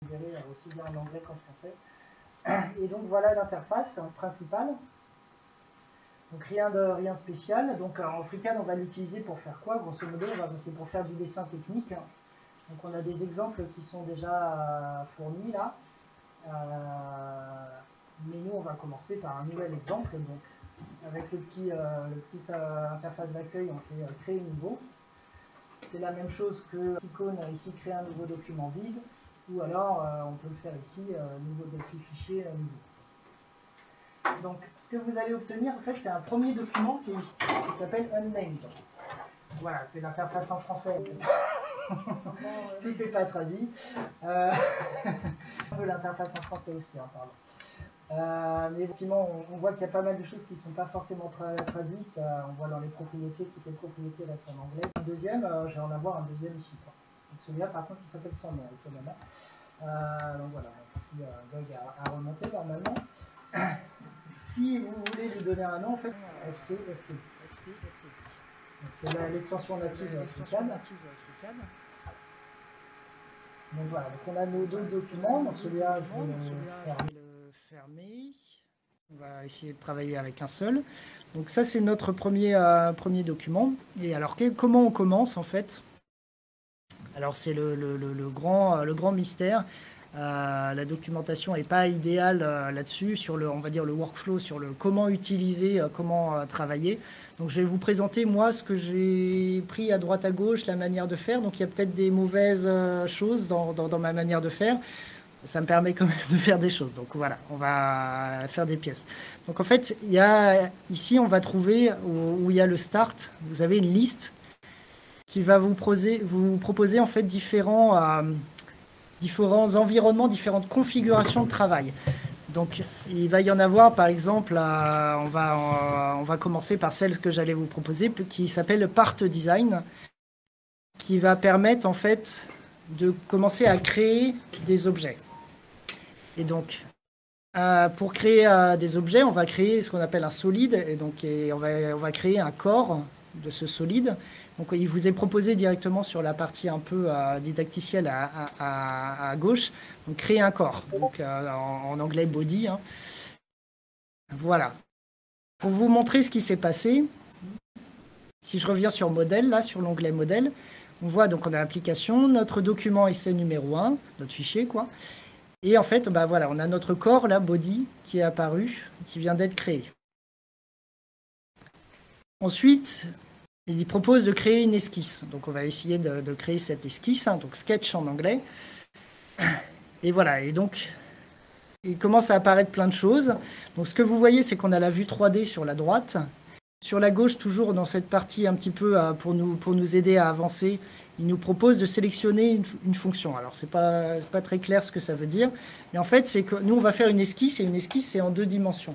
Vous verrez aussi bien en anglais qu'en français. Et donc voilà l'interface principale. Donc rien de spécial. Donc en FreeCAD, on va l'utiliser pour faire quoi? Grosso modo, c'est pour faire du dessin technique. Donc on a des exemples qui sont déjà fournis là. Mais nous, on va commencer par un nouvel exemple. Donc avec le petit interface d'accueil, on fait créer nouveau. C'est la même chose que icône ici, créer un nouveau document vide. Ou alors, on peut le faire ici, nouveau fichier nouveau. Donc, ce que vous allez obtenir, en fait, c'est un premier document qui s'appelle Unnamed. Voilà, c'est l'interface en français. Tout n'est pas traduit. L'interface en français aussi, hein, pardon. Mais effectivement, on voit qu'il y a pas mal de choses qui ne sont pas forcément traduites. On voit dans les propriétés, toutes les propriétés restent en anglais. Un deuxième, je vais en avoir un deuxième ici. Quoi. Donc celui-là, par contre, il s'appelle sans nom, étonnamment. Donc voilà, un petit bug à remonter normalement. Si vous voulez lui donner un nom, en fait, FCSTD. C'est l'extension native FreeCAD. Donc voilà, donc on a nos deux documents. Donc celui-là, je vais le fermer. On va essayer de travailler avec un seul. Donc ça, c'est notre premier document. Et alors, comment on commence en fait? Alors c'est le grand mystère. La documentation n'est pas idéale là-dessus, sur on va dire le workflow, sur le comment utiliser, comment travailler. Donc je vais vous présenter moi ce que j'ai pris à droite à gauche, la manière de faire. Donc il y a peut-être des mauvaises choses dans ma manière de faire. Ça me permet quand même de faire des choses. Donc voilà, on va faire des pièces. Donc en fait, ici on va trouver où il y a le start. Vous avez une liste qui va vous proposer en fait différents environnements, différentes configurations de travail. Donc, il va y en avoir, par exemple, on va commencer par celle que j'allais vous proposer, qui s'appelle Part Design, qui va permettre, en fait, de commencer à créer des objets. Et donc, pour créer des objets, on va créer ce qu'on appelle un solide, et donc on va créer un corps de ce solide. Donc il vous est proposé directement sur la partie un peu didacticielle à gauche, donc créer un corps, donc en anglais body. Hein. Voilà. Pour vous montrer ce qui s'est passé, si je reviens sur modèle, là sur l'onglet modèle, on voit donc on a l'application, notre document essai numéro 1, notre fichier quoi. Et en fait, voilà, on a notre corps là, body, qui est apparu, qui vient d'être créé. Ensuite, il propose de créer une esquisse. Donc on va essayer de créer cette esquisse, hein, donc sketch en anglais. Et voilà, et donc il commence à apparaître plein de choses. Donc ce que vous voyez, c'est qu'on a la vue 3D sur la droite. Sur la gauche, toujours dans cette partie un petit peu pour nous aider à avancer, il nous propose de sélectionner une fonction. Alors c'est pas très clair ce que ça veut dire. Mais en fait, c'est que nous, on va faire une esquisse, et une esquisse, c'est en 2 dimensions.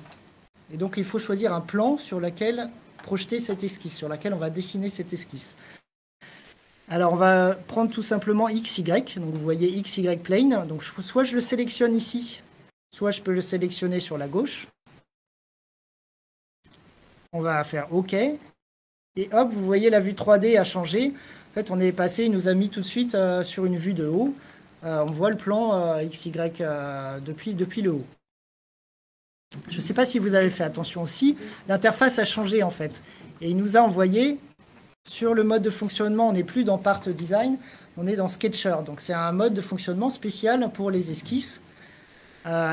Et donc il faut choisir un plan sur lequel projeter cette esquisse, sur laquelle on va dessiner cette esquisse. Alors on va prendre tout simplement XY, donc vous voyez XY plane, donc soit je le sélectionne ici, soit je peux le sélectionner sur la gauche. On va faire OK, et hop, vous voyez la vue 3D a changé. En fait, on est passé, il nous a mis tout de suite sur une vue de haut. On voit le plan XY depuis le haut. Je ne sais pas si vous avez fait attention aussi, l'interface a changé en fait. Et il nous a envoyé sur le mode de fonctionnement, on n'est plus dans Part Design, on est dans Sketcher. Donc c'est un mode de fonctionnement spécial pour les esquisses.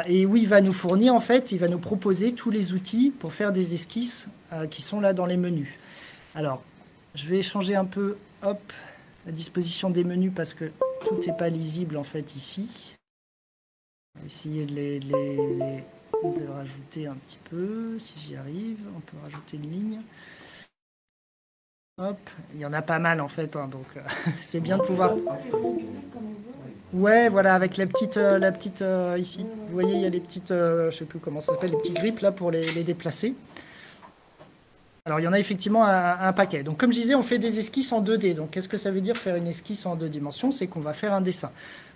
Et où il va nous fournir en fait, il va nous proposer tous les outils pour faire des esquisses qui sont là dans les menus. Alors, je vais changer un peu la disposition des menus parce que tout n'est pas lisible en fait ici. On va essayer de rajouter un petit peu, si j'y arrive, on peut rajouter une ligne. Hop, il y en a pas mal en fait, hein, donc c'est bien de pouvoir... Ouais, voilà, avec la petite ici. Vous voyez, il y a les petites, je sais plus comment ça s'appelle, les petits grips là pour les déplacer. Alors, il y en a effectivement un paquet. Donc, comme je disais, on fait des esquisses en 2D. Donc, qu'est-ce que ça veut dire faire une esquisse en 2 dimensions? C'est qu'on va faire un dessin.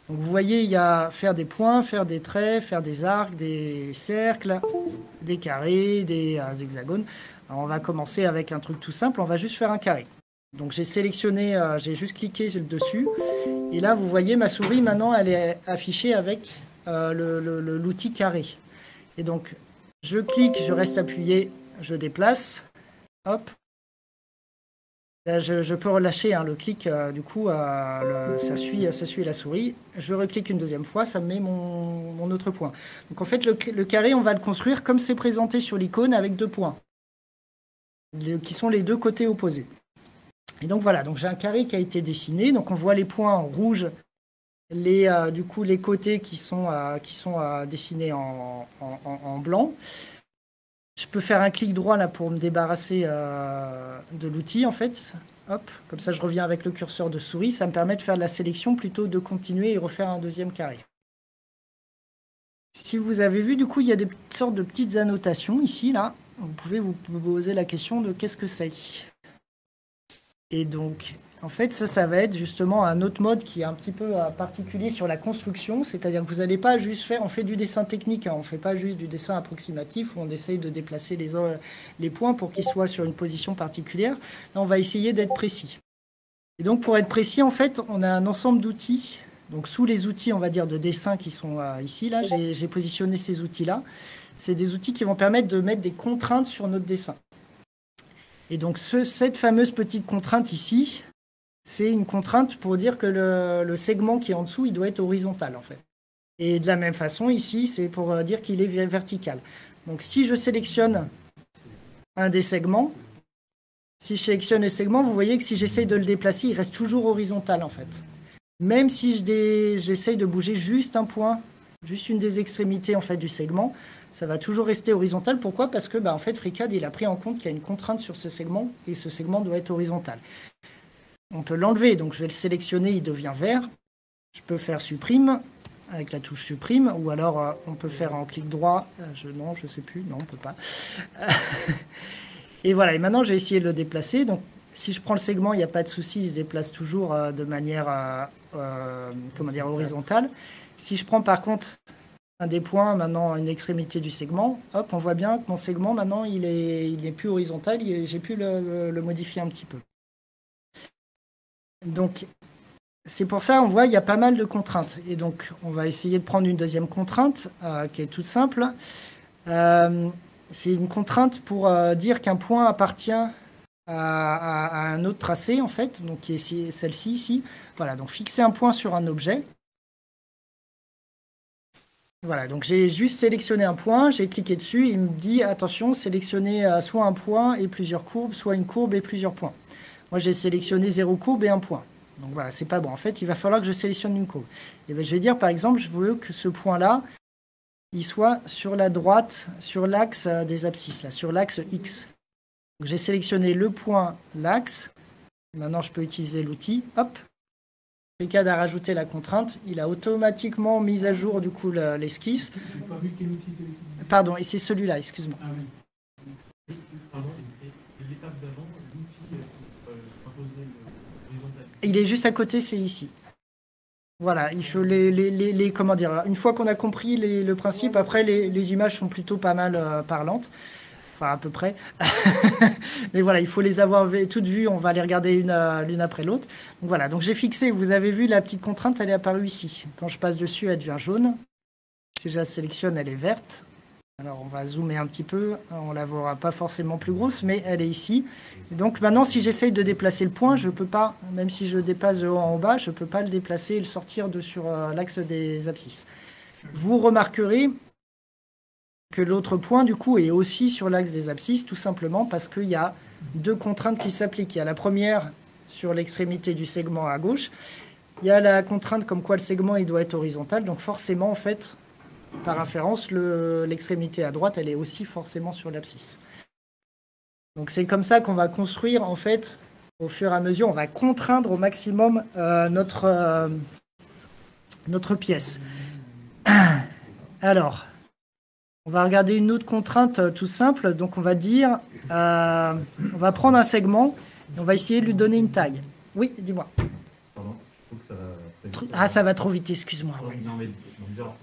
Donc vous voyez, il y a faire des points, faire des traits, faire des arcs, des cercles, des carrés, des hexagones. Alors on va commencer avec un truc tout simple, on va juste faire un carré. Donc j'ai sélectionné, j'ai juste cliqué dessus. Et là, vous voyez, ma souris, maintenant, elle est affichée avec l'outil carré. Et donc, je clique, je reste appuyé, je déplace. Hop. Là, je peux relâcher le clic, du coup, ça suit la souris. Je reclique une deuxième fois, ça me met mon autre point. Donc en fait, le carré, on va le construire comme c'est présenté sur l'icône avec 2 points, qui sont les 2 côtés opposés. Et donc voilà, donc j'ai un carré qui a été dessiné. Donc on voit les points en rouge, du coup les côtés qui sont dessinés en blanc. Je peux faire un clic droit là pour me débarrasser de l'outil en fait. Hop, comme ça je reviens avec le curseur de souris. Ça me permet de faire de la sélection plutôt que de continuer et refaire un deuxième carré. Si vous avez vu, du coup, il y a des sortes de petites annotations ici, là. Vous pouvez vous poser la question de qu'est-ce que c'est. Et donc, en fait, ça va être justement un autre mode qui est un petit peu particulier sur la construction. C'est-à-dire que vous n'allez pas juste faire, on fait du dessin technique, on ne fait pas juste du dessin approximatif où on essaye de déplacer les points pour qu'ils soient sur une position particulière. Là, on va essayer d'être précis. Et donc, pour être précis, en fait, on a un ensemble d'outils. Donc, sous les outils, on va dire, de dessin qui sont ici, là, j'ai positionné ces outils-là. C'est des outils qui vont permettre de mettre des contraintes sur notre dessin. Et donc, cette fameuse petite contrainte ici, c'est une contrainte pour dire que le segment qui est en dessous, il doit être horizontal, en fait. Et de la même façon, ici, c'est pour dire qu'il est vertical. Donc, si je sélectionne un des segments, si je sélectionne le segment, vous voyez que si j'essaye de le déplacer, il reste toujours horizontal, en fait. Même si j'essaye de bouger juste un point, juste une des extrémités, en fait, du segment, ça va toujours rester horizontal. Pourquoi? Parce que en fait, FreeCAD, il a pris en compte qu'il y a une contrainte sur ce segment et ce segment doit être horizontal. On peut l'enlever, donc je vais le sélectionner, il devient vert. Je peux faire supprime avec la touche supprime, ou alors on peut faire en clic droit. Non, je sais plus, non, on peut pas. Et voilà, et maintenant j'ai essayé de le déplacer. Donc si je prends le segment, il n'y a pas de souci, il se déplace toujours de manière horizontale. Si je prends par contre un des points, maintenant une extrémité du segment, hop, on voit bien que mon segment, maintenant, il est plus horizontal, j'ai pu le modifier un petit peu. Donc, c'est pour ça, on voit, il y a pas mal de contraintes. Et donc, on va essayer de prendre une deuxième contrainte, qui est toute simple. C'est une contrainte pour dire qu'un point appartient à un autre tracé, en fait, donc qui est celle-ci, ici. Voilà, donc fixer un point sur un objet. Voilà, donc j'ai juste sélectionné un point, j'ai cliqué dessus, il me dit attention, sélectionnez soit un point et plusieurs courbes, soit une courbe et plusieurs points. Moi j'ai sélectionné 0 courbe et un point. Donc voilà, c'est pas bon. En fait, il va falloir que je sélectionne une courbe. Et bien, je vais dire par exemple, je veux que ce point-là, il soit sur la droite, sur l'axe des abscisses, là, sur l'axe X. Donc j'ai sélectionné le point, l'axe. Maintenant, je peux utiliser l'outil. Hop. FreeCAD a rajouté la contrainte, il a automatiquement mis à jour du coup l'esquisse. Pardon, et c'est celui-là, excuse-moi. Ah oui. Pardon, c'est l'étape d'avant, l'outil imposé l'horizontalité. Il est juste à côté, c'est ici. Voilà, il faut comment dire, une fois qu'on a compris le principe, après les images sont plutôt pas mal parlantes. Enfin, à peu près. Mais voilà, il faut les avoir toutes vues, on va les regarder l'une après l'autre. Donc voilà, donc j'ai fixé, vous avez vu la petite contrainte, elle est apparue ici. Quand je passe dessus, elle devient jaune. Si je la sélectionne, elle est verte. Alors on va zoomer un petit peu, on la verra pas forcément plus grosse, mais elle est ici. Et donc maintenant, si j'essaye de déplacer le point, je peux pas, même si je dépasse de haut en bas, je peux pas le déplacer et le sortir sur l'axe des abscisses. Vous remarquerez que l'autre point, du coup, est aussi sur l'axe des abscisses, tout simplement parce qu'il y a 2 contraintes qui s'appliquent. Il y a la première sur l'extrémité du segment à gauche. Il y a la contrainte comme quoi le segment il doit être horizontal. Donc forcément, en fait, par inférence, l'extrémité à droite, elle est aussi forcément sur l'abscisse. Donc c'est comme ça qu'on va construire, en fait, au fur et à mesure, on va contraindre au maximum notre pièce. Alors, on va regarder une autre contrainte tout simple. Donc, on va dire, on va prendre un segment et on va essayer de lui donner une taille. Oui, dis-moi. Pardon, je trouve que ça va... Ah, ça va trop vite, excuse-moi. Oui. Non, mais genre,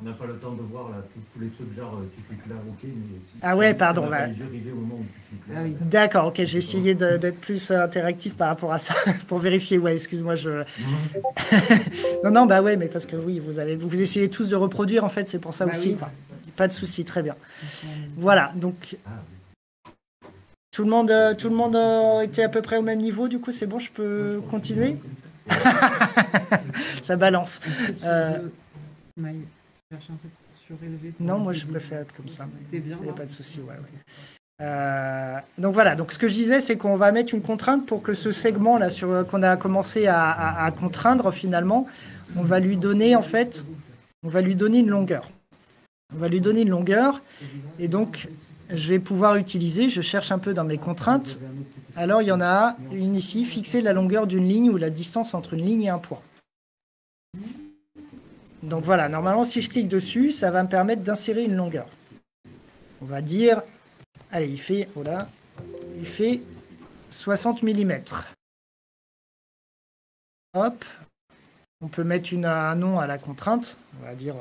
On n'a pas le temps de voir là, tous les trucs, genre tu cliques là, ok, mais si, Ah ouais, si pardon. on n'a Bah, pas les yeux rivés au moment où tu cliques là. Ah oui. d'accord, ok, je vais essayer d'être plus interactif par rapport à ça pour vérifier. Ouais, excuse-moi, je. Non, non, bah ouais, mais parce que oui, vous essayez tous de reproduire en fait, c'est pour ça Bah aussi. oui. Quoi. Pas de souci, très bien. Voilà, donc Ah, oui. tout le monde était à peu près au même niveau, du coup c'est bon, je peux continuer. Ça balance. Maï, cherche un peu surélevé. Non, moi je préfère être comme ça. T'es bien, Il n'y a là pas de souci, ouais, ouais. Donc voilà, donc ce que je disais, c'est qu'on va mettre une contrainte pour que ce segment là qu'on a commencé à contraindre finalement, on va lui donner en fait, on va lui donner une longueur. On va lui donner une longueur et donc je vais pouvoir utiliser, je cherche un peu dans mes contraintes. Alors il y en a une ici, fixer la longueur d'une ligne ou la distance entre une ligne et un point. Donc voilà, normalement si je clique dessus, ça va me permettre d'insérer une longueur. On va dire, allez, il fait 60 mm. Hop, on peut mettre un nom à la contrainte, on va dire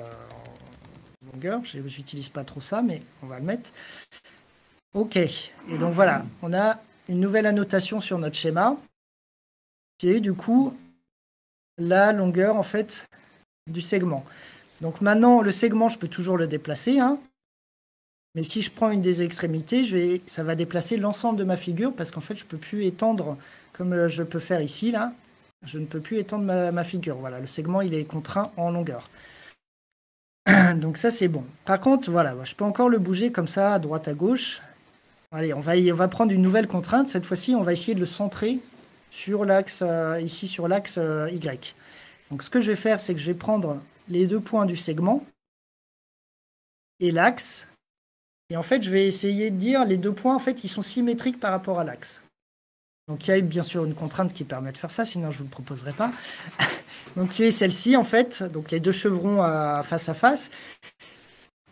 longueur, j'utilise pas trop ça, mais on va le mettre. Ok, et donc voilà, on a une nouvelle annotation sur notre schéma, qui est du coup la longueur en fait du segment. Donc maintenant, le segment, je peux toujours le déplacer, hein, mais si je prends une des extrémités, ça va déplacer l'ensemble de ma figure, parce qu'en fait, je ne peux plus étendre, comme je peux faire ici, là, je ne peux plus étendre ma figure. Voilà, le segment, il est contraint en longueur. Donc ça, c'est bon. Par contre, voilà, je peux encore le bouger comme ça, à droite, à gauche. Allez, on va prendre une nouvelle contrainte. Cette fois-ci, on va essayer de le centrer sur l'axe, ici, sur l'axe Y. Donc ce que je vais faire, c'est que je vais prendre les 2 points du segment et l'axe. Et en fait, je vais essayer de dire, les 2 points, en fait, ils sont symétriques par rapport à l'axe. Donc il y a bien sûr une contrainte qui permet de faire ça, sinon je ne vous le proposerai pas. Donc il y a celle-ci, en fait, donc les 2 chevrons face à face.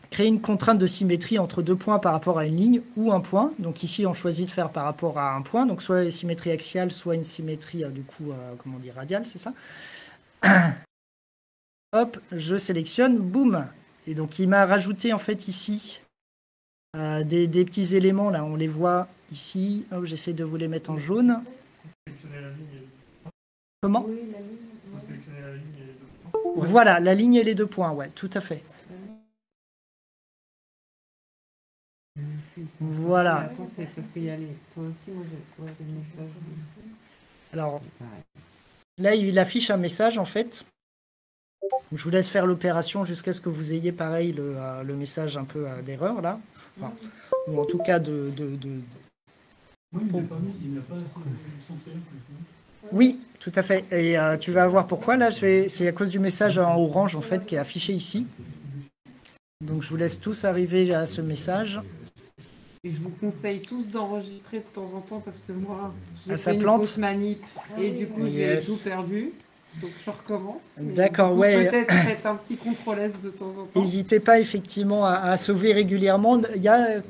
Créer une contrainte de symétrie entre 2 points par rapport à une ligne ou un point. Donc ici, on choisit de faire par rapport à un point. Donc soit une symétrie axiale, soit une symétrie, du coup, comment dire, radiale, c'est ça. Hop, je sélectionne, boum. Et donc il m'a rajouté, en fait, ici, des petits éléments, là, on les voit ici. Oh, j'essaie de vous les mettre en jaune. Sélectionner la ligne et... Comment? Oui, la ligne. Faut sélectionner la ligne et les 2 points. Ouais. Voilà, la ligne et les 2 points, ouais, tout à fait. Voilà. Attends, c'est parce qu'il y a les... Toi aussi, moi, j'ai des messages. Alors, là, il affiche un message, en fait. Je vous laisse faire l'opération jusqu'à ce que vous ayez, pareil, le message un peu d'erreur, là. Enfin, ou en tout cas de... Oui, il n'a pas centré le plus. Oui, tout à fait. Et tu vas voir pourquoi. Là, c'est à cause du message en orange, en fait, qui est affiché ici. Donc, je vous laisse tous arriver à ce message. Et je vous conseille tous d'enregistrer de temps en temps parce que moi, j'ai ça fait une plante. fausse manip et du coup, Yes. j'ai tout perdu. Donc, je recommence. Mais D'accord, du coup, ouais. Peut-être faites un petit contrôle S de temps en temps. N'hésitez pas effectivement à sauver régulièrement.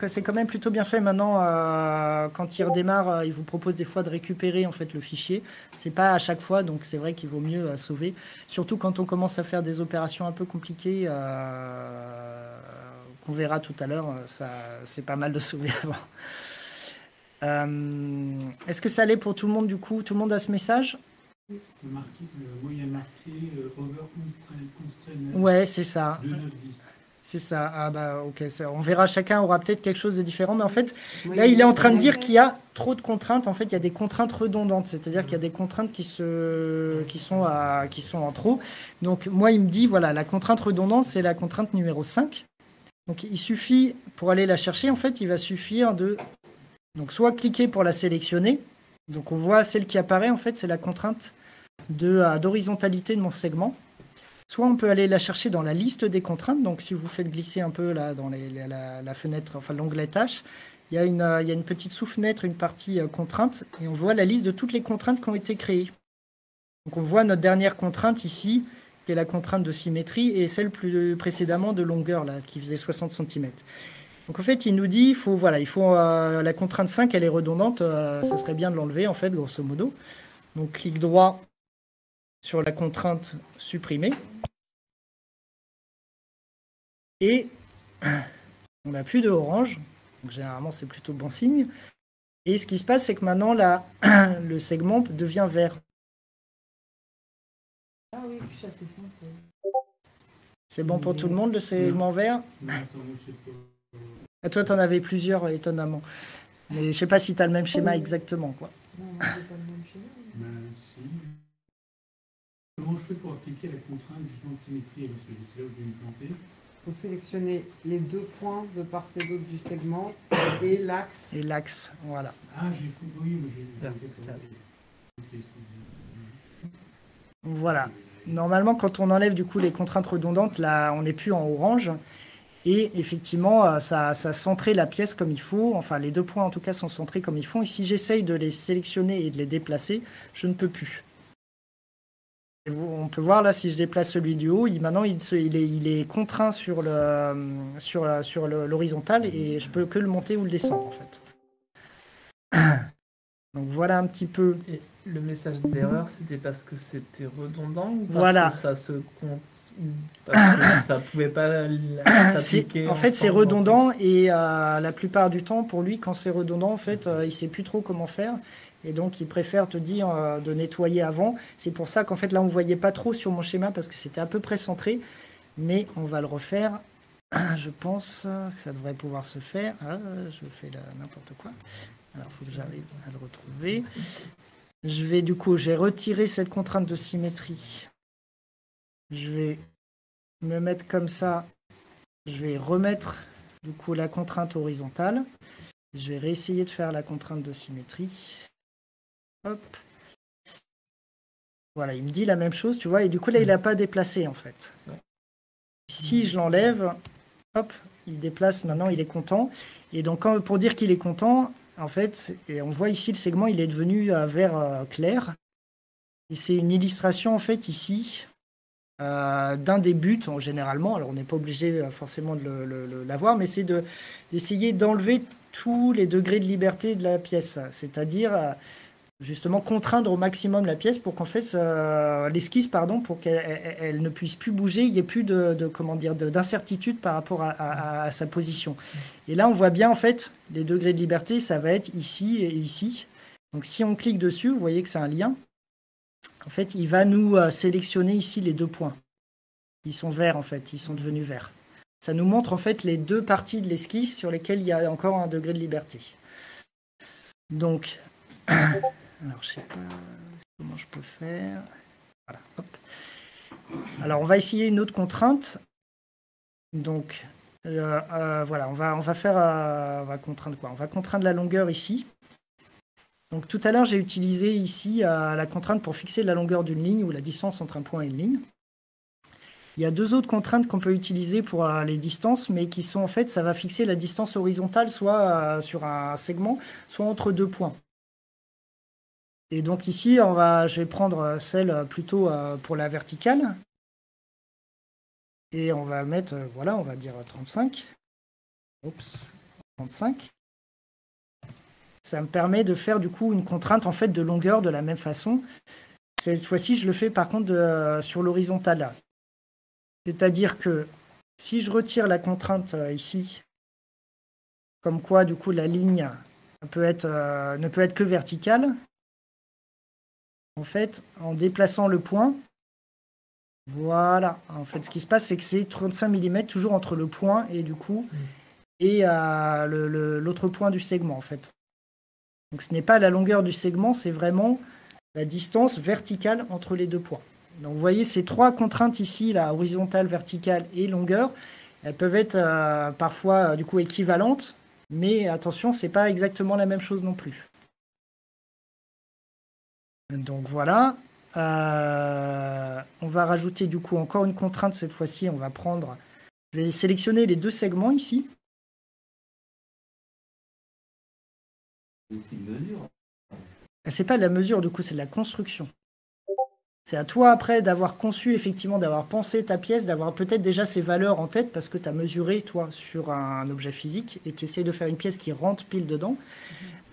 C'est quand même plutôt bien fait maintenant. Quand il redémarre, il vous propose des fois de récupérer en fait le fichier. C'est pas à chaque fois, donc c'est vrai qu'il vaut mieux sauver. Surtout quand on commence à faire des opérations un peu compliquées, qu'on verra tout à l'heure. C'est pas mal de sauver avant. Est-ce que ça allait pour tout le monde du coup? Tout le monde a ce message? Moi, il y a marqué over constraint. Ouais, c'est ça. 2, 9, 10. C'est ça. Ah bah ok, on verra, chacun aura peut-être quelque chose de différent, mais en fait, Oui, là il est en train de dire qu'il y a trop de contraintes. En fait, il y a des contraintes redondantes, c'est-à-dire qu'il y a des contraintes qui sont en trop. Donc moi, il me dit, voilà, la contrainte redondante, c'est la contrainte numéro 5. Donc il suffit, pour aller la chercher, en fait, il va suffire de donc soit cliquer pour la sélectionner. Donc on voit celle qui apparaît, en fait, c'est la contrainte d'horizontalité de mon segment. Soit on peut aller la chercher dans la liste des contraintes. Donc si vous faites glisser un peu là dans la fenêtre, enfin l'onglet tâches, il y a une petite sous-fenêtre, une partie contraintes, et on voit la liste de toutes les contraintes qui ont été créées. Donc on voit notre dernière contrainte ici, qui est la contrainte de symétrie, et celle plus précédemment de longueur, là, qui faisait 60 cm. Donc en fait, il nous dit, la contrainte 5, elle est redondante, ça serait bien de l'enlever, en fait, grosso modo. Donc clic droit sur la contrainte supprimée. Et on n'a plus de orange. Donc généralement, c'est plutôt bon signe. Et ce qui se passe, c'est que maintenant, là, le segment devient vert. Ah oui, c'est simple. C'est bon pour tout le monde, le segment vert? Et toi, tu en avais plusieurs, étonnamment. Mais je sais pas si tu as le même schéma exactement, quoi. Non, moi, j'ai pas le même schéma. Si. Comment je fais pour appliquer la contrainte justement de symétrie? Parce que c'est là où je vais me planter. Il faut sélectionner les 2 points de part et d'autre du segment et l'axe. Et l'axe, voilà. Ah, j'ai fou. Oui, mais j'ai. Voilà. Normalement, quand on enlève du coup les contraintes redondantes, là, on n'est plus en orange. Et effectivement, ça a centré la pièce comme il faut. Enfin, les 2 points, en tout cas, sont centrés comme il faut. Et si j'essaye de les sélectionner et de les déplacer, je ne peux plus. Et on peut voir là, si je déplace celui du haut, maintenant, il est contraint sur l'horizontal et je peux que le monter ou le descendre, en fait. Donc, voilà un petit peu... Et le message d'erreur, c'était parce que c'était redondant ou parce Voilà. que ça se compte, parce que ça pouvait pas s'appliquer. En fait, c'est redondant et la plupart du temps, pour lui, quand c'est redondant, en fait, il sait plus trop comment faire. Et donc, il préfère te dire de nettoyer avant. C'est pour ça qu'en fait, là, on ne voyait pas trop sur mon schéma parce que c'était à peu près centré. Mais on va le refaire. Je pense que ça devrait pouvoir se faire. Ah, je fais n'importe quoi. Alors, il faut que j'arrive à le retrouver. J'ai retiré cette contrainte de symétrie. Je vais me mettre comme ça. Je vais remettre du coup la contrainte horizontale. Je vais réessayer de faire la contrainte de symétrie. Hop. Voilà, il me dit la même chose, tu vois. Et du coup, là, il n'a pas déplacé, en fait. Si je l'enlève, hop, il déplace. Maintenant, il est content. Et donc, pour dire qu'il est content, en fait, et on voit ici le segment, il est devenu vert clair. Et c'est une illustration, en fait, ici, d'un des buts, généralement. Alors, on n'est pas obligé forcément de l'avoir, mais c'est d'essayer d'enlever tous les degrés de liberté de la pièce. C'est-à-dire, justement, contraindre au maximum la pièce pour qu'en fait, l'esquisse, pardon, pour qu'elle ne puisse plus bouger, il n'y ait plus d'incertitude par rapport à sa position. Et là, on voit bien, en fait, les degrés de liberté, ça va être ici et ici. Donc, si on clique dessus, vous voyez que c'est un lien. En fait, il va nous sélectionner ici les 2 points. Ils sont verts, en fait. Ils sont devenus verts. Ça nous montre, en fait, les 2 parties de l'esquisse sur lesquelles il y a encore un degré de liberté. Donc, alors, je ne sais pas comment je peux faire. Voilà, hop. Alors, on va essayer une autre contrainte. Donc, voilà, on va contraindre quoi? On va contraindre la longueur ici. Donc, tout à l'heure, j'ai utilisé ici la contrainte pour fixer la longueur d'une ligne ou la distance entre un point et une ligne. Il y a 2 autres contraintes qu'on peut utiliser pour les distances, mais qui sont en fait, ça va fixer la distance horizontale, soit sur un segment, soit entre 2 points. Et donc ici, je vais prendre celle plutôt pour la verticale. Et on va mettre, voilà, on va dire 35. Oups, 35. Ça me permet de faire du coup une contrainte en fait de longueur de la même façon. Cette fois-ci, je le fais par contre sur l'horizontale. C'est-à-dire que si je retire la contrainte ici, comme quoi du coup la ligne ne peut être que verticale, en fait, en déplaçant le point, voilà. En fait, ce qui se passe, c'est que c'est 35 mm toujours entre le point et du coup et l'autre point du segment, en fait. Donc, ce n'est pas la longueur du segment, c'est vraiment la distance verticale entre les 2 points. Donc, vous voyez ces 3 contraintes ici, la horizontale, verticale et longueur, elles peuvent être parfois du coup équivalentes, mais attention, c'est pas exactement la même chose non plus. Donc voilà. On va rajouter du coup encore une contrainte cette fois-ci. Je vais sélectionner les 2 segments ici. C'est pas de la mesure, du coup, c'est de la construction. C'est à toi après d'avoir conçu, effectivement, d'avoir pensé ta pièce, d'avoir peut-être déjà ses valeurs en tête parce que tu as mesuré, toi, sur un objet physique et tu essaies de faire une pièce qui rentre pile dedans.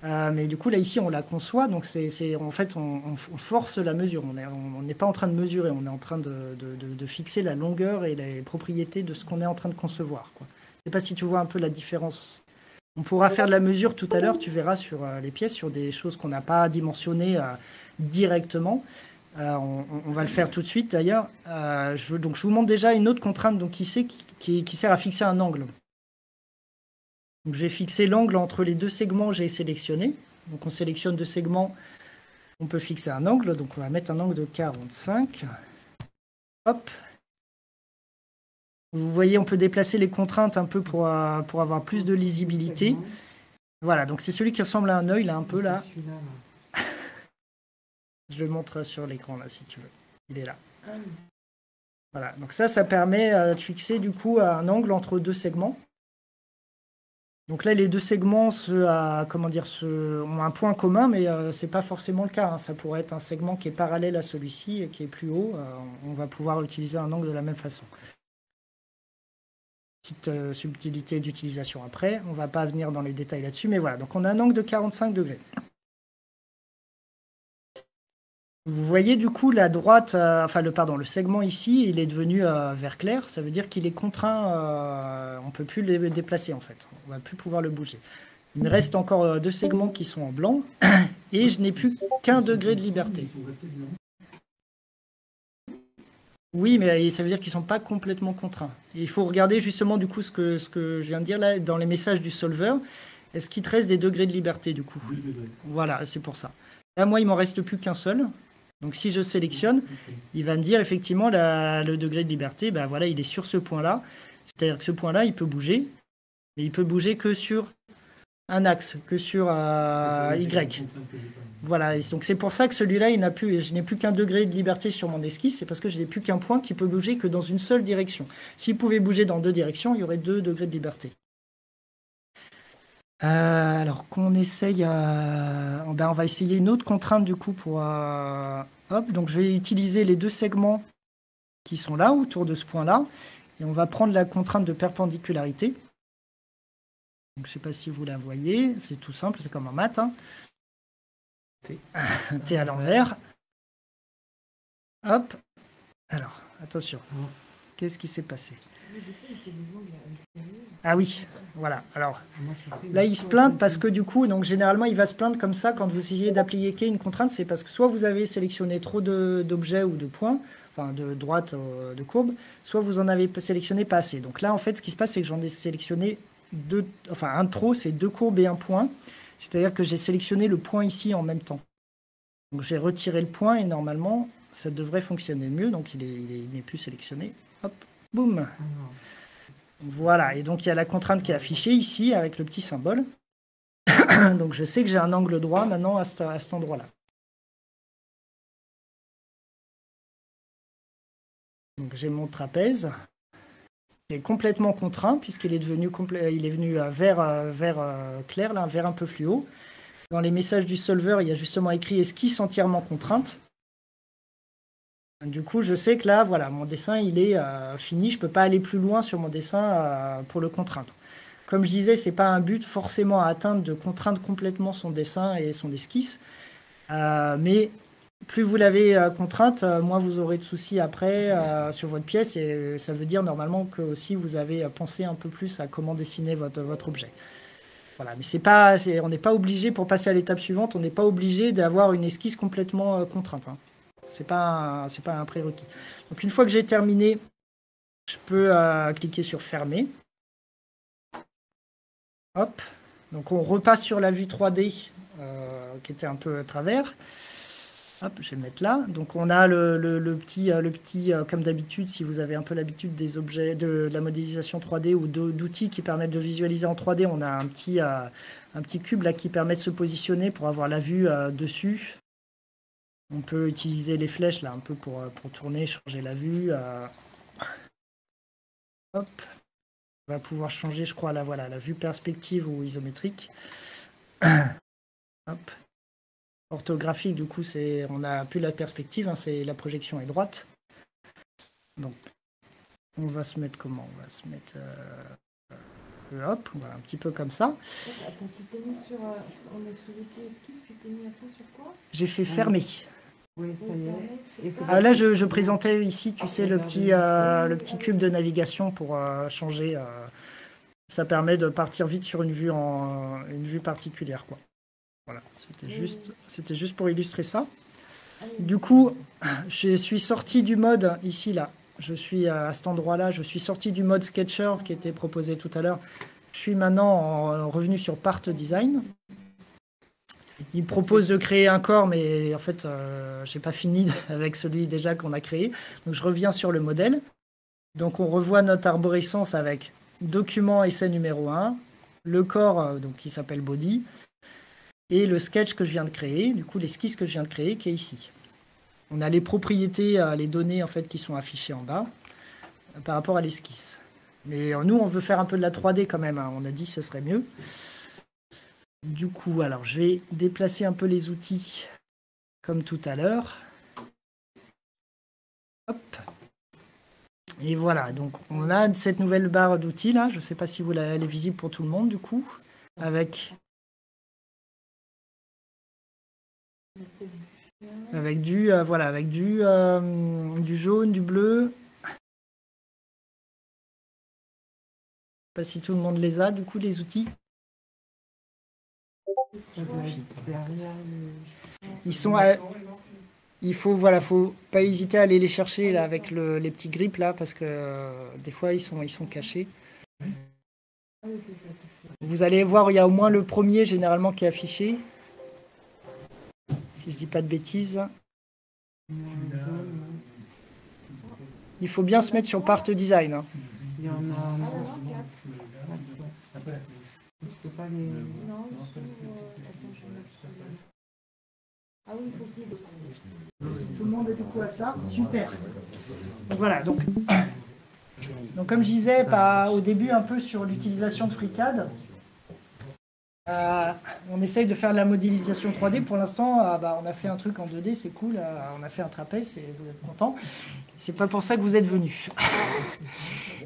Mais du coup, là, ici, on la conçoit, donc en fait, on force la mesure. On n'est pas en train de mesurer, on est en train de fixer la longueur et les propriétés de ce qu'on est en train de concevoir, quoi. Je sais pas si tu vois un peu la différence. On pourra faire de la mesure tout à l'heure, tu verras sur les pièces, sur des choses qu'on n'a pas dimensionnées directement. On va le faire tout de suite d'ailleurs. Donc je vous montre déjà une autre contrainte donc, qui sert à fixer un angle. Donc, j'ai fixé l'angle entre les deux segments que j'ai sélectionnés. Donc on sélectionne deux segments, on peut fixer un angle. Donc on va mettre un angle de 45. Hop. Vous voyez, on peut déplacer les contraintes un peu pour avoir plus de lisibilité. Voilà, donc c'est celui qui ressemble à un œil là un peu là. Je le montre sur l'écran là si tu veux. Il est là. Voilà, donc ça permet de fixer du coup un angle entre deux segments. Donc là, les deux segments ont un point commun, mais c'est pas forcément le cas, hein. Ça pourrait être un segment qui est parallèle à celui-ci et qui est plus haut. On va pouvoir utiliser un angle de la même façon. Petite subtilité d'utilisation après. On va pas venir dans les détails là-dessus, mais voilà. Donc on a un angle de 45 degrés. Vous voyez du coup la droite, le segment ici, il est devenu vert clair. Ça veut dire qu'il est contraint. On ne peut plus le déplacer en fait. On ne va plus pouvoir le bouger. Il me reste encore deux segments qui sont en blanc et je n'ai plus qu'un degré de liberté. Oui, mais ça veut dire qu'ils ne sont pas complètement contraints. Et il faut regarder justement du coup ce que je viens de dire là dans les messages du solver. Est-ce qu'il te reste des degrés de liberté du coup? Voilà, c'est pour ça. Là, moi, il m'en reste plus qu'un seul. Donc si je sélectionne, il va me dire effectivement le degré de liberté, ben voilà, il est sur ce point-là. C'est-à-dire que ce point-là, il peut bouger, mais il peut bouger que sur un axe, que sur Y. Voilà, et donc c'est pour ça que celui-là, je n'ai plus qu'un degré de liberté sur mon esquisse, c'est parce que je n'ai plus qu'un point qui peut bouger que dans une seule direction. S'il pouvait bouger dans deux directions, il y aurait 2 degrés de liberté. Alors qu'on essaye, on va essayer une autre contrainte du coup pour... hop, donc je vais utiliser les deux segments qui sont là, autour de ce point-là, et on va prendre la contrainte de perpendicularité. Donc, je ne sais pas si vous la voyez, c'est tout simple, c'est comme en maths. Hein. T à l'envers. Hop. Alors, attention. Qu'est-ce qui s'est passé? Ah oui, voilà. Alors, là, il se plaint parce que du coup, donc généralement, il va se plaindre comme ça quand vous essayez d'appliquer une contrainte. C'est parce que soit vous avez sélectionné trop d'objets ou de points, enfin de droite, de courbe, soit vous en avez sélectionné pas assez. Donc là, en fait, ce qui se passe, c'est que j'en ai sélectionné un trop, c'est 2 courbes et un point. C'est-à-dire que j'ai sélectionné le point ici en même temps. Donc j'ai retiré le point et normalement, ça devrait fonctionner mieux. Donc il n'est plus sélectionné. Hop, boum. Voilà, et donc il y a la contrainte qui est affichée ici avec le petit symbole. Donc je sais que j'ai un angle droit maintenant à cet endroit-là. Donc j'ai mon trapèze qui est complètement contraint puisqu'il est devenu vert clair, là, un vert un peu fluo. Dans les messages du solver, il y a justement écrit esquisse entièrement contrainte. Du coup, je sais que là, voilà, mon dessin, il est fini. Je ne peux pas aller plus loin sur mon dessin pour le contraindre. Comme je disais, ce n'est pas un but forcément à atteindre de contraindre complètement son dessin et son esquisse. Mais plus vous l'avez contrainte, moins vous aurez de soucis après sur votre pièce. Et ça veut dire normalement que aussi vous avez pensé un peu plus à comment dessiner votre objet. Voilà, mais on n'est pas obligé, pour passer à l'étape suivante, on n'est pas obligé d'avoir une esquisse complètement contrainte. Hein. C'est pas un prérequis. Donc une fois que j'ai terminé, je peux cliquer sur fermer. Hop. Donc on repasse sur la vue 3D qui était un peu à travers. Hop, je vais le mettre là. Donc on a le petit comme d'habitude, si vous avez un peu l'habitude des objets, de la modélisation 3D ou d'outils qui permettent de visualiser en 3D, on a un petit cube là qui permet de se positionner pour avoir la vue dessus. On peut utiliser les flèches là un peu pour tourner, changer la vue. Hop. On va pouvoir changer, je crois, la vue perspective ou isométrique. Hop. Orthographique, du coup, on n'a plus la perspective, hein, la projection est droite. Donc, on va se mettre comment? On va se mettre hop, voilà, un petit peu comme ça. Attends, tu t'es mis sur. On est sur l'outil esquisse, tu t'es mis après sur quoi? J'ai fait fermer. Oui, ça y est. Et c'est Là, je présentais ici, tu sais, le petit cube de navigation pour changer. Ça permet de partir vite sur une vue particulière, quoi. Voilà, c'était juste pour illustrer ça. Du coup, je suis sorti du mode ici, là. Je suis à cet endroit-là, je suis sorti du mode Sketcher qui était proposé tout à l'heure. Je suis maintenant revenu sur Part Design. Il propose de créer un corps, mais en fait, je n'ai pas fini avec celui déjà qu'on a créé. Donc, je reviens sur le modèle. Donc, on revoit notre arborescence avec document essai numéro 1, le corps donc, qui s'appelle Body, et le sketch que je viens de créer, du coup, l'esquisse que je viens de créer, qui est ici. On a les propriétés, les données en fait, qui sont affichées en bas par rapport à l'esquisse. Mais nous, on veut faire un peu de la 3D quand même. Hein. On a dit que ce serait mieux. Du coup, alors, je vais déplacer un peu les outils comme tout à l'heure. Hop. Et voilà, donc on a cette nouvelle barre d'outils là. Je ne sais pas si elle est visible pour tout le monde du coup. Avec du jaune, du bleu. Je ne sais pas si tout le monde les a, du coup, les outils. Ils sont faut pas hésiter à aller les chercher là, avec les petits grippes là, parce que des fois ils sont cachés. Vous allez voir, il y a au moins le premier généralement qui est affiché. Si je dis pas de bêtises. Il faut bien se mettre sur Part Design. Hein. Il y en a. Tout le monde est du coup à ça. Super. Donc voilà. Donc comme je disais au début un peu sur l'utilisation de FreeCAD, on essaye de faire de la modélisation 3D. Pour l'instant, on a fait un truc en 2D, c'est cool. On a fait un trapèze, vous êtes contents. C'est pas pour ça que vous êtes venus.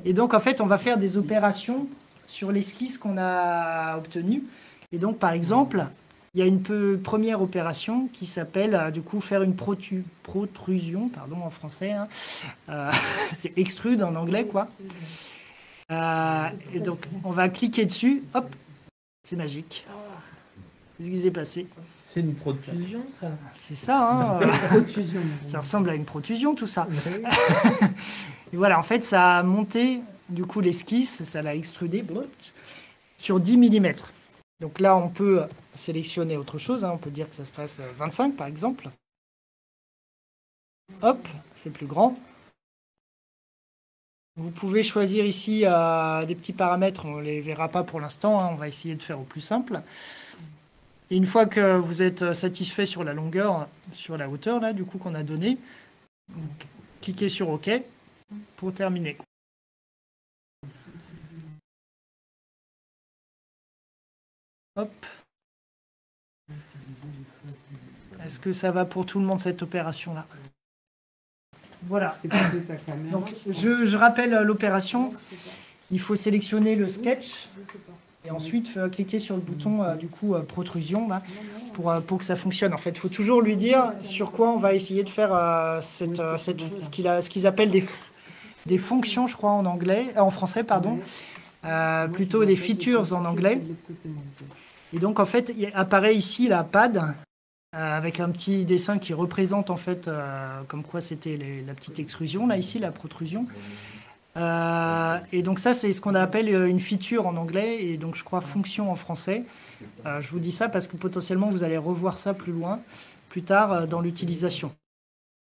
Et donc en fait, on va faire des opérations sur l'esquisse qu'on a obtenue. Et donc par exemple, il y a une première opération qui s'appelle du coup faire une protrusion, pardon en français. Hein. C'est extrude en anglais quoi. Et donc on va cliquer dessus. Hop. C'est magique. Qu'est-ce qui s'est passé? C'est une protrusion, ça. C'est ça, hein. Ça ressemble à une protrusion, tout ça. Et voilà, en fait, ça a monté, du coup, l'esquisse, ça l'a extrudé sur 10 mm. Donc là, on peut sélectionner autre chose. Hein. On peut dire que ça se fasse 25, par exemple. Hop, c'est plus grand. Vous pouvez choisir ici des petits paramètres, on ne les verra pas pour l'instant, hein, on va essayer de faire au plus simple. Et une fois que vous êtes satisfait sur la longueur, sur la hauteur là, du coup qu'on a donné, cliquez sur OK pour terminer. Hop. Est-ce que ça va pour tout le monde cette opération là? Voilà. Donc, je rappelle l'opération. Il faut sélectionner le sketch et ensuite cliquer sur le bouton du coup protrusion là, pour que ça fonctionne. En fait, il faut toujours lui dire sur quoi on va essayer de faire ce qu'ils appellent des fonctions, je crois en français, pardon, plutôt des features en anglais. Et donc en fait, il apparaît ici la pad. Avec un petit dessin qui représente en fait comme quoi c'était la petite extrusion, là ici, la protrusion. Et donc ça, c'est ce qu'on appelle une feature en anglais, et donc je crois fonction en français. Je vous dis ça parce que potentiellement vous allez revoir ça plus tard dans l'utilisation.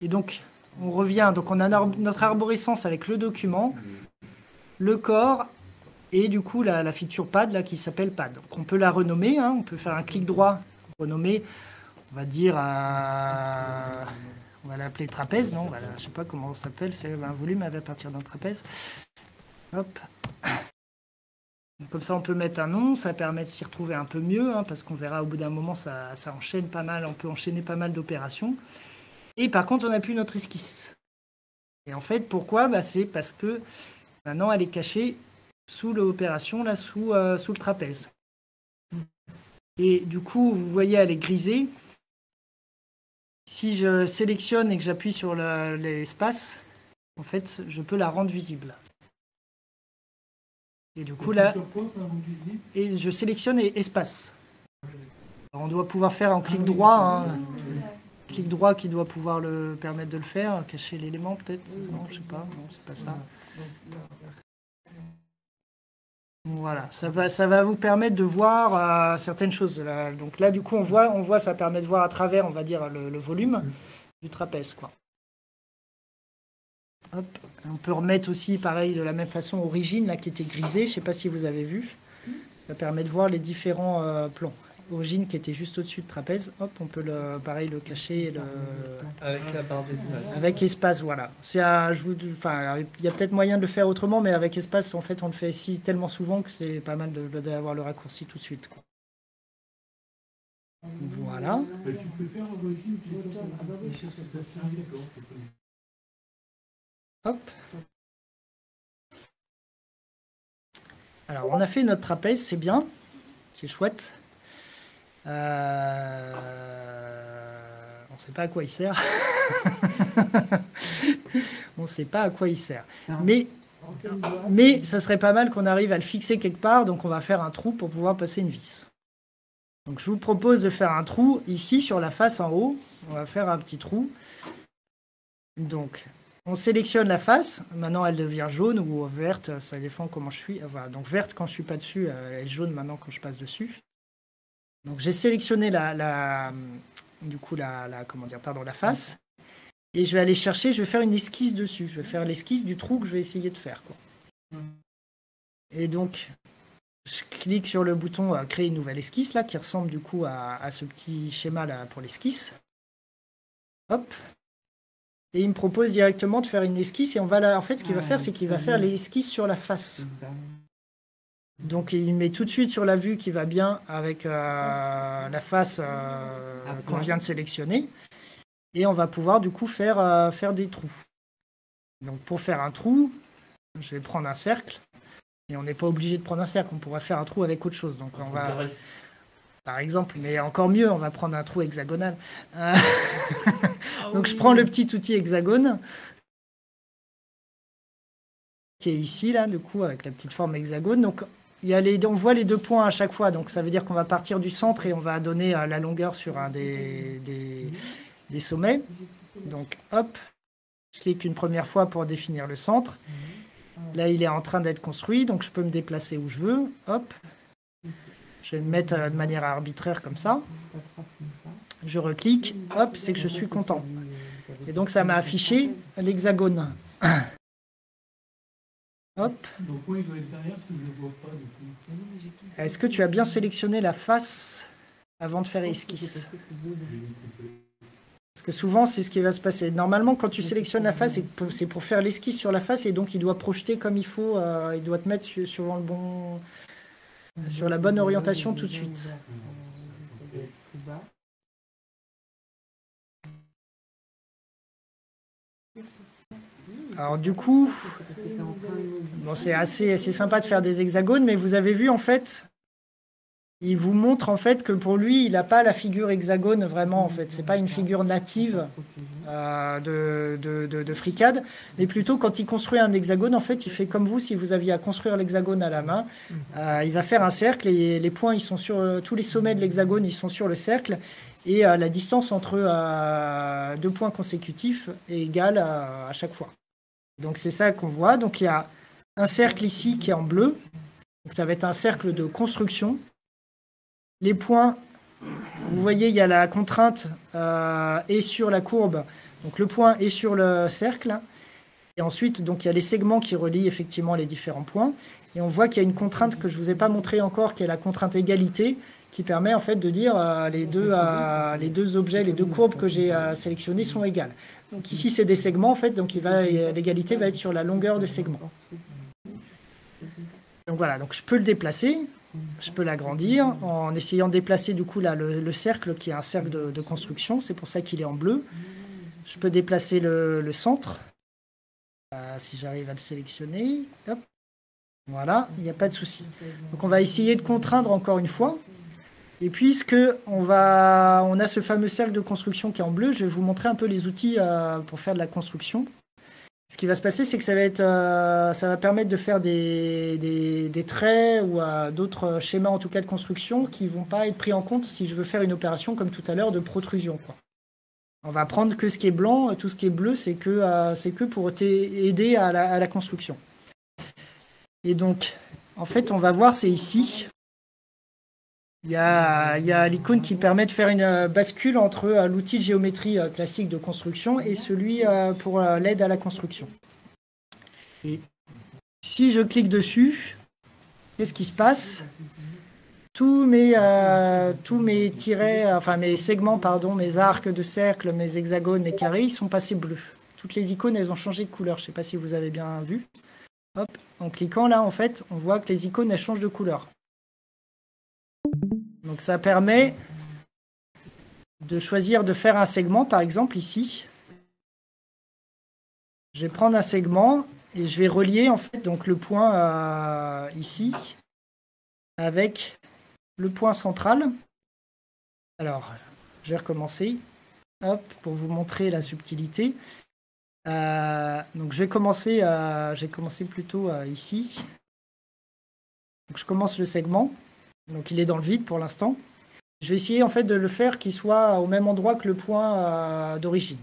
Et donc, on revient, donc on a notre arborescence avec le document, le corps, et du coup la feature pad là, qui s'appelle pad. Donc on peut la renommer, hein, on peut faire un clic droit, renommer. On va dire, on va l'appeler trapèze, non? Voilà, je ne sais pas comment ça s'appelle, c'est un volume à partir d'un trapèze. Hop. Comme ça, on peut mettre un nom, ça permet de s'y retrouver un peu mieux, hein, parce qu'on verra au bout d'un moment, ça enchaîne pas mal, on peut enchaîner pas mal d'opérations. Et par contre, on n'a plus notre esquisse. Et en fait, pourquoi? C'est parce que maintenant, elle est cachée sous l'opération, là, sous le trapèze. Et du coup, vous voyez, elle est grisée. Si je sélectionne et que j'appuie sur l'espace, en fait, je peux la rendre visible. Et du coup, là, Sur quoi, par exemple, visible? et je sélectionne espace. Alors, on doit pouvoir faire en clic droit, hein, clic droit qui doit pouvoir le permettre de le faire, cacher l'élément peut-être. Non, je sais pas, non, c'est pas ça. Voilà, ça va vous permettre de voir certaines choses. Là. Donc là, du coup, on voit, ça permet de voir à travers, on va dire, le volume du trapèze, quoi. Hop. On peut remettre aussi, pareil, de la même façon, origine, là, qui était grisée. Je ne sais pas si vous avez vu. Ça permet de voir les différents plans. Origine qui était juste au-dessus de trapèze. Hop, on peut, pareil, le cacher. Avec la barre d'espace. Avec espace, voilà. Il y a peut-être moyen de le faire autrement, mais avec espace, en fait, on le fait ici tellement souvent que c'est pas mal d'avoir le raccourci tout de suite, quoi. Voilà. Tu peux faire origine, tu peux faire ça fait un d'accord. Hop. Alors, on a fait notre trapèze, c'est bien. C'est chouette. On ne sait pas à quoi il sert. On ne sait pas à quoi il sert. Mais ça serait pas mal qu'on arrive à le fixer quelque part. Donc, on va faire un trou pour pouvoir passer une vis. Donc, je vous propose de faire un trou ici sur la face en haut. On va faire un petit trou. Donc, on sélectionne la face. Maintenant, elle devient jaune ou verte. Ça dépend comment je suis. Voilà. Donc, verte quand je ne suis pas dessus. Elle est jaune maintenant quand je passe dessus. Donc, j'ai sélectionné la face. Et je vais aller chercher, je vais faire une esquisse dessus. Je vais faire l'esquisse du trou que je vais essayer de faire, quoi. Et donc, je clique sur le bouton créer une nouvelle esquisse, là, qui ressemble du coup à ce petit schéma là pour l'esquisse. Hop. Et il me propose directement de faire une esquisse. Et on va là, en fait, ce qu'il va faire, c'est qu'il va faire l'esquisse sur la face. Donc, il met tout de suite sur la vue qui va bien avec la face qu'on vient de sélectionner. Et on va pouvoir, du coup, faire des trous. Donc, pour faire un trou, je vais prendre un cercle. Et on n'est pas obligé de prendre un cercle. On pourrait faire un trou avec autre chose. Donc, on va... Par exemple, mais encore mieux, on va prendre un trou hexagonal. Donc, je prends le petit outil hexagone qui est ici, là, du coup, avec la petite forme hexagone. Donc, on voit les 2 points à chaque fois. Donc, ça veut dire qu'on va partir du centre et on va donner la longueur sur un des sommets. Donc, hop, je clique une première fois pour définir le centre. Là, il est en train d'être construit, donc je peux me déplacer où je veux. Hop. Je vais me mettre de manière arbitraire comme ça. Je reclique. Hop, c'est que je suis content. Et donc, ça m'a affiché l'hexagone. Hop. Donc, moi, il doit être derrière, parce que je ne le vois pas, du coup. Est-ce que tu as bien sélectionné la face avant de faire esquisse? Parce que souvent, c'est ce qui va se passer. Normalement, quand tu sélectionnes la face, c'est pour faire l'esquisse sur la face, et donc il doit projeter comme il faut. Il doit te mettre sur la bonne orientation tout de suite. Alors du coup, bon, c'est assez sympa de faire des hexagones, mais vous avez vu en fait, il vous montre en fait que pour lui, il n'a pas la figure hexagone vraiment en fait. C'est pas une figure native de FreeCAD, mais plutôt quand il construit un hexagone, en fait, il fait comme vous si vous aviez à construire l'hexagone à la main. Il va faire un cercle et les points, ils sont sur tous les sommets de l'hexagone, ils sont sur le cercle. Et la distance entre 2 points consécutifs est égale à chaque fois. Donc c'est ça qu'on voit. Donc il y a un cercle ici qui est en bleu. Donc ça va être un cercle de construction. Les points, vous voyez, il y a la contrainte est sur la courbe. Donc le point est sur le cercle. Et ensuite, donc il y a les segments qui relient effectivement les différents points. Et on voit qu'il y a une contrainte que je ne vous ai pas montrée encore, qui est la contrainte égalité, qui permet en fait de dire les deux objets, les 2 courbes que j'ai sélectionnées sont égales. Donc ici c'est des segments en fait, donc l'égalité va être sur la longueur des segments. Donc voilà, donc je peux le déplacer, je peux l'agrandir en essayant de déplacer du coup là le cercle qui est un cercle de construction, c'est pour ça qu'il est en bleu. Je peux déplacer le centre, si j'arrive à le sélectionner. Hop. Voilà, il n'y a pas de souci. Donc on va essayer de contraindre encore une fois. Et puisque on a ce fameux cercle de construction qui est en bleu, je vais vous montrer un peu les outils pour faire de la construction. Ce qui va se passer, c'est que ça va permettre de faire des traits ou d'autres schémas en tout cas de construction qui ne vont pas être pris en compte si je veux faire une opération comme tout à l'heure de protrusion, quoi. On va prendre que ce qui est blanc, tout ce qui est bleu, c'est que pour aider à la construction. Et donc, en fait, on va voir, c'est ici. Il y a l'icône qui permet de faire une bascule entre l'outil de géométrie classique de construction et celui pour l'aide à la construction. Et si je clique dessus, qu'est-ce qui se passe ? Tous mes tirets, enfin mes segments, pardon, mes arcs de cercle, mes hexagones, mes carrés, ils sont passés bleus. Toutes les icônes, elles ont changé de couleur. Je ne sais pas si vous avez bien vu. Hop, en cliquant là, en fait, on voit que les icônes, elles changent de couleur. Donc ça permet de choisir de faire un segment, par exemple ici. Je vais prendre un segment et je vais relier en fait donc le point ici avec le point central. Alors, je vais recommencer. Hop, pour vous montrer la subtilité. Donc je vais commencer plutôt ici. Donc je commence le segment. Donc il est dans le vide pour l'instant. Je vais essayer en fait de le faire qu'il soit au même endroit que le point d'origine.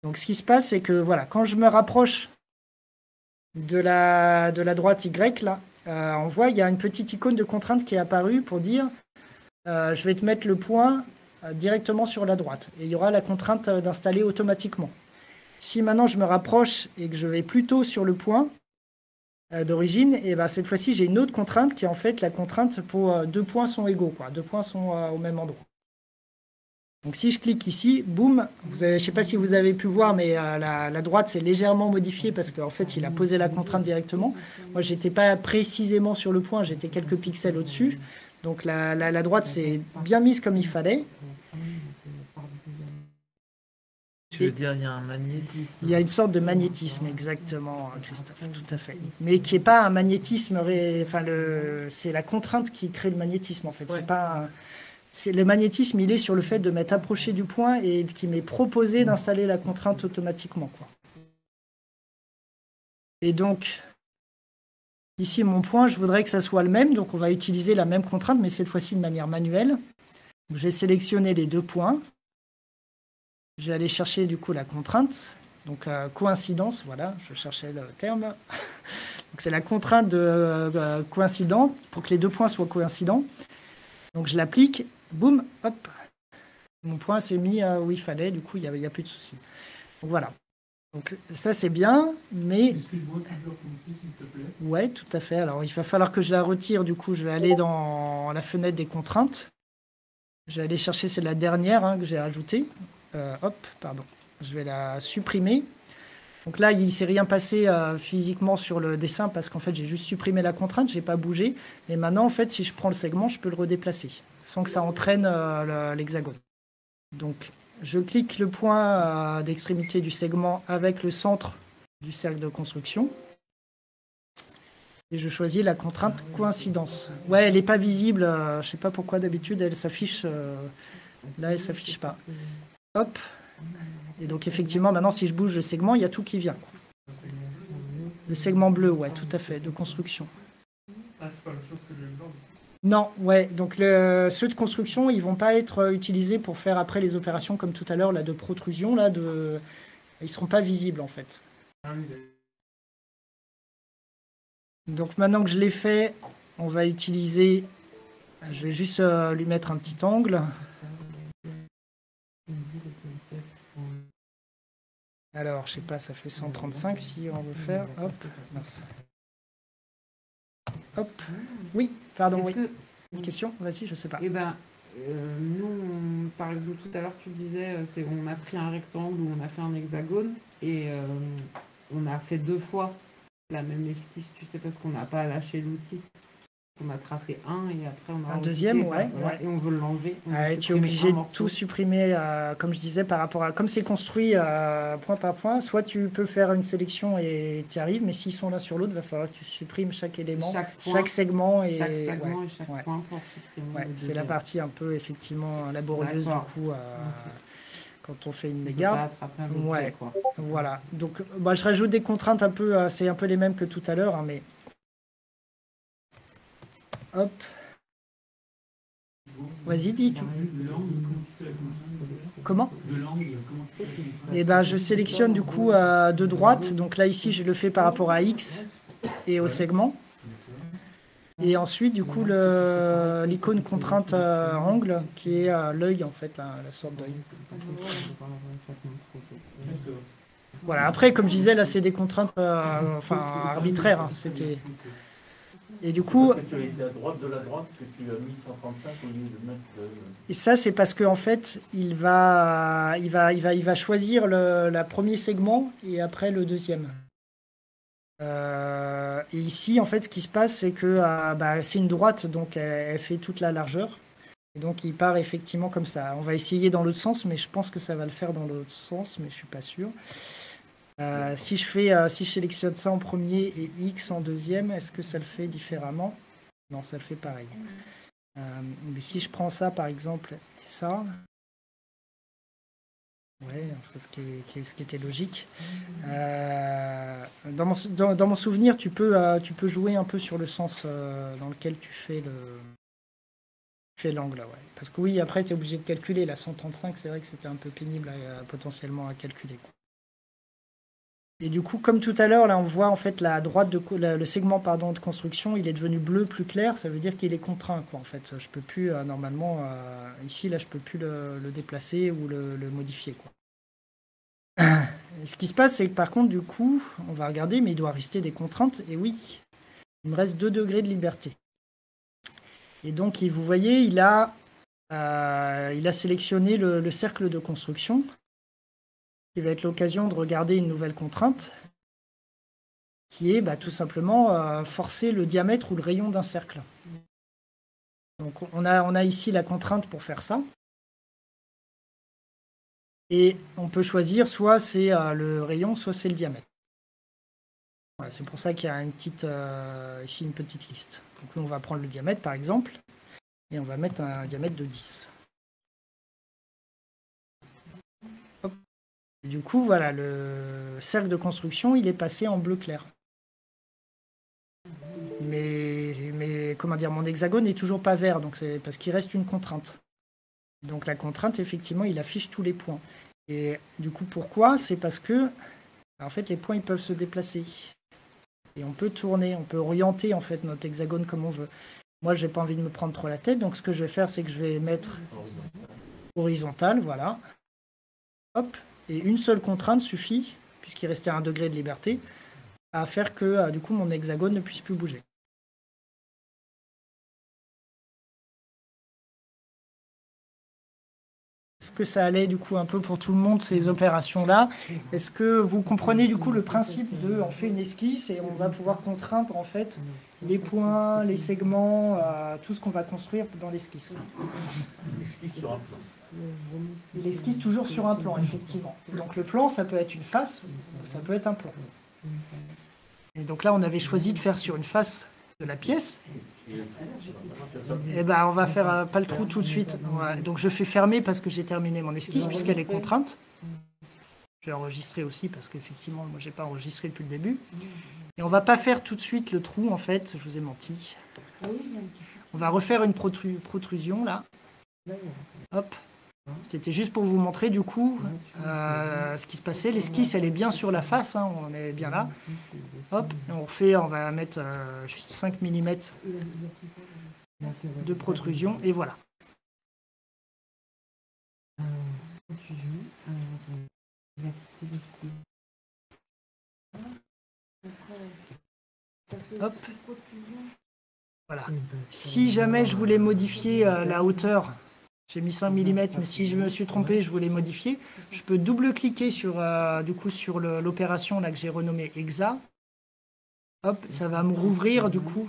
Donc ce qui se passe, c'est que voilà, quand je me rapproche de la droite Y, là, on voit il y a une petite icône de contrainte qui est apparue pour dire je vais te mettre le point directement sur la droite. Et il y aura la contrainte d'installer automatiquement. Si maintenant je me rapproche et que je vais plutôt sur le point d'origine, et ben cette fois-ci j'ai une autre contrainte qui est en fait la contrainte pour deux points sont égaux, quoi. Deux points sont au même endroit. Donc si je clique ici, boum, je ne sais pas si vous avez pu voir, mais la droite s'est légèrement modifiée parce qu'en fait il a posé la contrainte directement. Moi j'étais pas précisément sur le point, j'étais quelques pixels au-dessus. Donc la droite s'est bien mise comme il fallait. Tu veux dire, il y a un magnétisme. Il y a une sorte de magnétisme, exactement, Christophe, tout à fait. Mais qui n'est pas un magnétisme, c'est la contrainte qui crée le magnétisme, en fait. Ouais. Le magnétisme, il est sur le fait de m'être approché du point et qui m'est proposé d'installer la contrainte automatiquement, quoi. Et donc, ici, mon point, je voudrais que ça soit le même, donc on va utiliser la même contrainte, mais cette fois-ci de manière manuelle. Je vais sélectionner les deux points. Je vais aller chercher du coup la contrainte, donc coïncidence, voilà, je cherchais le terme. Donc c'est la contrainte de coïncidente pour que les deux points soient coïncidents. Donc je l'applique, boum, hop, mon point s'est mis où il fallait, du coup il n'y a plus de souci. Donc voilà. Donc ça c'est bien, mais... Excuse-moi, tu peux recommencer s'il te plaît ? Ouais, tout à fait. Alors il va falloir que je la retire, du coup je vais aller dans la fenêtre des contraintes. Je vais aller chercher, c'est la dernière que j'ai ajoutée. Je vais la supprimer. Donc là, il ne s'est rien passé physiquement sur le dessin parce qu'en fait, j'ai juste supprimé la contrainte, je n'ai pas bougé. Et maintenant, en fait, si je prends le segment, je peux le redéplacer sans que ça entraîne l'hexagone. Donc, je clique le point d'extrémité du segment avec le centre du cercle de construction. Et je choisis la contrainte coïncidence. Ouais, elle n'est pas visible. Je ne sais pas pourquoi d'habitude, elle s'affiche. Là, elle ne s'affiche pas. Hop. Et donc effectivement, maintenant, si je bouge le segment, il y a tout qui vient. Le segment bleu, ouais, tout à fait, de construction. Ah, c'est pas la même chose que le blanc. Non, ouais. Donc ceux de construction, ils vont pas être utilisés pour faire après les opérations comme tout à l'heure là de protrusion là ils seront pas visibles en fait. Ah oui, donc maintenant que je l'ai fait, on va utiliser. Je vais juste lui mettre un petit angle. Alors, je sais pas, ça fait 135 si on veut faire. Hop, mince. Hop. Oui, pardon, oui. Une question? Vas-y, je sais pas. Eh ben, nous, par exemple, tout à l'heure, tu disais, on a pris un rectangle ou on a fait un hexagone et on a fait deux fois la même esquisse, tu sais, parce qu'on n'a pas lâché l'outil. On a tracé un et après on a Un deuxième, rajouté, ouais, ouais. et on veut l'enlever. On veut Tu es supprimer obligé un de morceau. tout supprimer, comme je disais, par rapport à comme c'est construit point par point. Soit tu peux faire une sélection et tu y arrives, mais s'ils sont l'un sur l'autre, il va falloir que tu supprimes chaque élément, point, chaque segment et chaque segment ouais, et chaque ouais. point pour supprimer Ouais, le c'est la deuxième. partie un peu effectivement laborieuse du D'accord. coup quand on fait une On peut méga. pas attraper un objet, Ouais. quoi. Voilà. Donc je rajoute des contraintes un peu, c'est un peu les mêmes que tout à l'heure, hein, mais hop. Vas-y, dis tout. De l'angle, comment tu fais la contrainte? Comment? De l'angle, comment tu fais la contrainte? Et ben je sélectionne du coup de droite. Donc là ici je le fais par rapport à X et au segment. Et ensuite du coup l'icône contrainte angle qui est l'œil en fait, la sorte d'œil. D'accord. Voilà. Après comme je disais là c'est des contraintes arbitraires. Hein, c'était. Et du coup, parce que tu as été à droite de la droite que tu as mis 135 au lieu de mettre et ça c'est parce que en fait il va choisir le premier segment et après le deuxième. Et ici en fait ce qui se passe c'est que c'est une droite donc elle fait toute la largeur et donc il part effectivement comme ça. On va essayer dans l'autre sens mais je pense que ça va le faire dans l'autre sens mais je suis pas sûr. Si je sélectionne ça en premier et X en deuxième, est-ce que ça le fait différemment? Non, ça le fait pareil. Mais si je prends ça par exemple et ça, ouais, enfin, ce qui était logique. Dans mon souvenir, tu peux jouer un peu sur le sens dans lequel tu fais l'angle. Ouais. Parce que oui, après tu es obligé de calculer. La 135, c'est vrai que c'était un peu pénible potentiellement à calculer. Quoi. Et du coup, comme tout à l'heure, là, on voit en fait la droite le segment de construction, il est devenu bleu plus clair. Ça veut dire qu'il est contraint, quoi. En fait, je peux plus normalement ici, là, je peux plus le déplacer ou le modifier, quoi. Et ce qui se passe, c'est que par contre, du coup, on va regarder, mais il doit rester des contraintes. Et oui, il me reste 2 degrés de liberté. Et donc, vous voyez, il a sélectionné le cercle de construction. Qui va être l'occasion de regarder une nouvelle contrainte qui est tout simplement forcer le diamètre ou le rayon d'un cercle. Donc on a ici la contrainte pour faire ça. Et on peut choisir soit c'est le rayon, soit c'est le diamètre. Voilà, c'est pour ça qu'il y a ici une petite liste. Donc on va prendre le diamètre par exemple et on va mettre un diamètre de 10. Et du coup, voilà, le cercle de construction, il est passé en bleu clair. Mais comment dire, mon hexagone n'est toujours pas vert, donc c'est parce qu'il reste une contrainte. Donc la contrainte, effectivement, il affiche tous les points. Et du coup, pourquoi? C'est parce que, en fait, les points, ils peuvent se déplacer. Et on peut tourner, on peut orienter, en fait, notre hexagone comme on veut. Moi, j'ai pas envie de me prendre trop la tête, donc ce que je vais faire, c'est que je vais mettre horizontal, voilà. Hop. Et une seule contrainte suffit, puisqu'il restait 1 degré de liberté, à faire que du coup mon hexagone ne puisse plus bouger. Est-ce que ça allait du coup un peu pour tout le monde ces opérations-là? Est-ce que vous comprenez du coup le principe de on fait une esquisse et on va pouvoir contraindre en fait les points, les segments, tout ce qu'on va construire dans l'esquisse? l'esquisse sur un plan. L'esquisse toujours sur un plan, effectivement. Donc le plan, ça peut être une face ou ça peut être un plan. Et donc là, on avait choisi de faire sur une face de la pièce. Et on va faire pas le trou tout de suite. Ouais. Donc je fais fermer parce que j'ai terminé mon esquisse puisqu'elle est contrainte. Je vais enregistrer aussi parce qu'effectivement, moi, j'ai pas enregistré depuis le début. Et on va pas faire tout de suite le trou, en fait. Je vous ai menti. On va refaire une protrusion là. Hop. C'était juste pour vous montrer du coup ce qui se passait. L'esquisse, elle est bien sur la face, hein, on est bien là. Hop, et on va mettre juste 5 mm de protrusion et voilà. Hop. Voilà. Si jamais je voulais modifier la hauteur, j'ai mis 5 mm, mais si je me suis trompé, je voulais modifier, je peux double-cliquer sur l'opération là que j'ai renommée Hexa. Hop, ça va me rouvrir du coup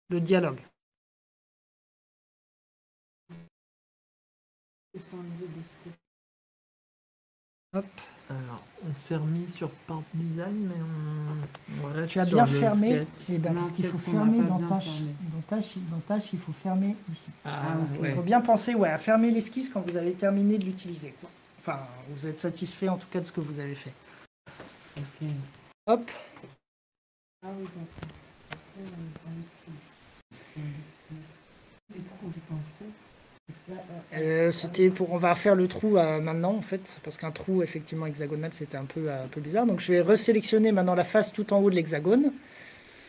le dialogue. Hop. Alors, on s'est remis sur Part Design, mais on reste Tu as sur bien le fermé, sketch. et ben, Non, parce qu'il faut peut-être qu'on fermer n'a pas dans bien tâche. fermé. Dans tâche, il faut fermer ici. Ah, ok. Il ouais. faut bien penser à fermer l'esquisse quand vous avez terminé de l'utiliser, quoi. Enfin, vous êtes satisfait en tout cas de ce que vous avez fait. Ok. Hop, Ah oui, d'accord. Après, et pourquoi on fait pas un trou? on va faire le trou maintenant en fait, parce qu'un trou effectivement hexagonal c'était un peu bizarre. Donc je vais resélectionner maintenant la face tout en haut de l'hexagone.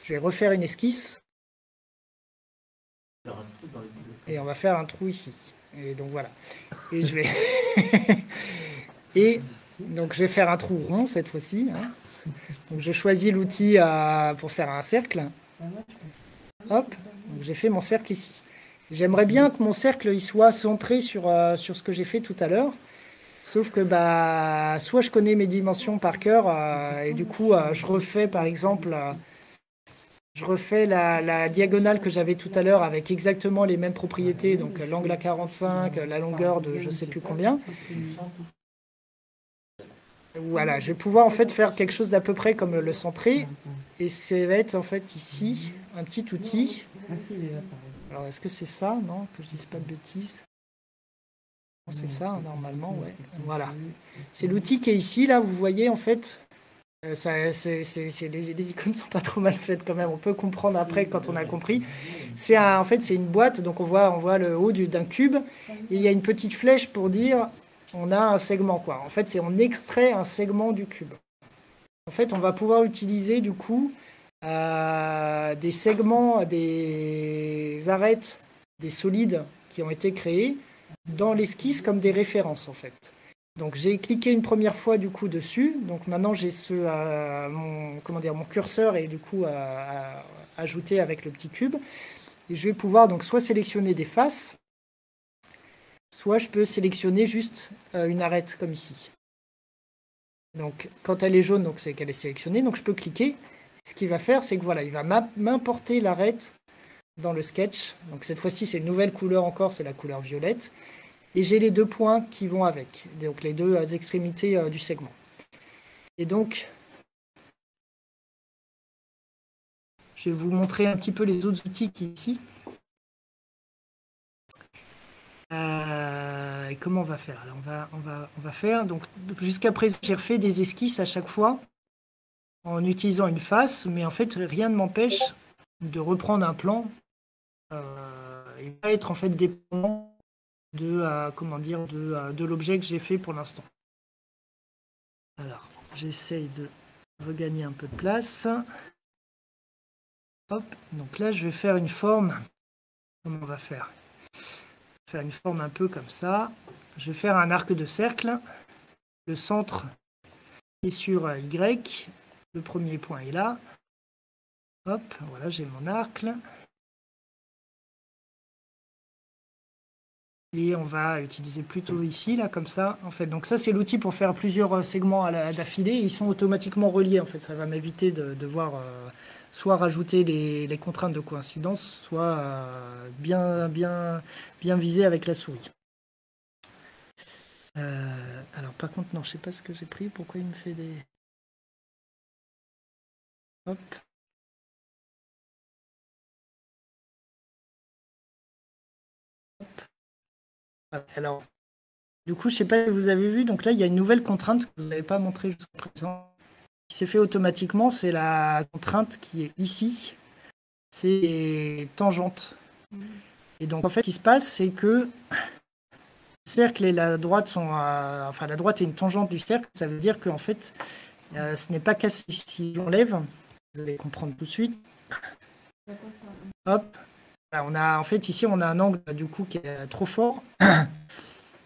Je vais refaire une esquisse Faire un trou dans les bulles. et on va faire un trou ici. Et donc voilà. Et je vais et donc je vais faire un trou rond cette fois-ci. Hein. Donc je choisis l'outil pour faire un cercle. Hop, donc j'ai fait mon cercle ici. J'aimerais bien que mon cercle il soit centré sur ce que j'ai fait tout à l'heure. Sauf que soit je connais mes dimensions par cœur et du coup je refais par exemple je refais la diagonale que j'avais tout à l'heure avec exactement les mêmes propriétés, donc l'angle à 45, la longueur de je sais plus combien. Voilà, je vais pouvoir en fait faire quelque chose d'à peu près comme le centré et ça va être en fait ici un petit outil. Ah si, il est là, pareil. Alors est-ce que c'est ça? Non, que je dise pas de bêtises. C'est ça, normalement, ouais. Voilà. C'est l'outil qui est ici, là, vous voyez, en fait. Les icônes sont pas trop mal faites quand même. On peut comprendre après quand on a compris. En fait, c'est une boîte, donc on voit le haut d'un cube. Et il y a une petite flèche pour dire on a un segment, quoi. En fait, on extrait un segment du cube. En fait, on va pouvoir utiliser, du coup, des segments, des arêtes, des solides qui ont été créés dans l'esquisse comme des références en fait. Donc j'ai cliqué une première fois du coup dessus. Donc maintenant j'ai mon curseur est du coup ajouté avec le petit cube. Et je vais pouvoir donc soit sélectionner des faces, soit je peux sélectionner juste une arête comme ici. Donc quand elle est jaune, donc c'est qu'elle est sélectionnée. Donc je peux cliquer. Ce qu'il va faire, c'est que voilà, il va m'importer l'arête dans le sketch. Donc cette fois-ci, c'est une nouvelle couleur encore, c'est la couleur violette. Et j'ai les deux points qui vont avec, donc les deux extrémités du segment. Et donc, je vais vous montrer un petit peu les autres outils qui sont ici. Et comment on va faire? Alors on va faire, donc jusqu'à présent, j'ai refait des esquisses à chaque fois en utilisant une face, mais en fait, rien ne m'empêche de reprendre un plan et pas être en fait dépendant de l'objet que j'ai fait pour l'instant. Alors, j'essaye de regagner un peu de place. Hop, donc là, je vais faire une forme. Comment on va faire? Faire une forme un peu comme ça. Je vais faire un arc de cercle. Le centre est sur Y. Le premier point est là. Hop, voilà, j'ai mon arc là. Et on va utiliser plutôt ici, là, comme ça. En fait, donc ça, c'est l'outil pour faire plusieurs segments d'affilée. Ils sont automatiquement reliés. En fait, ça va m'éviter de devoir soit rajouter les contraintes de coïncidence, soit bien viser avec la souris. Alors, par contre, non, je sais pas ce que j'ai pris. Pourquoi il me fait des... Hop. Alors, du coup, je ne sais pas si vous avez vu, donc là, il y a une nouvelle contrainte que vous n'avez pas montrée jusqu'à présent, qui s'est fait automatiquement, c'est la contrainte qui est ici, c'est les tangentes. Et donc, en fait, ce qui se passe, c'est que le cercle et la droite sont... enfin, la droite est une tangente du cercle, ça veut dire qu'en fait, ce n'est pas cassé. Si j'enlève, vous allez comprendre tout de suite. Hop. En fait, ici, on a un angle du coup qui est trop fort.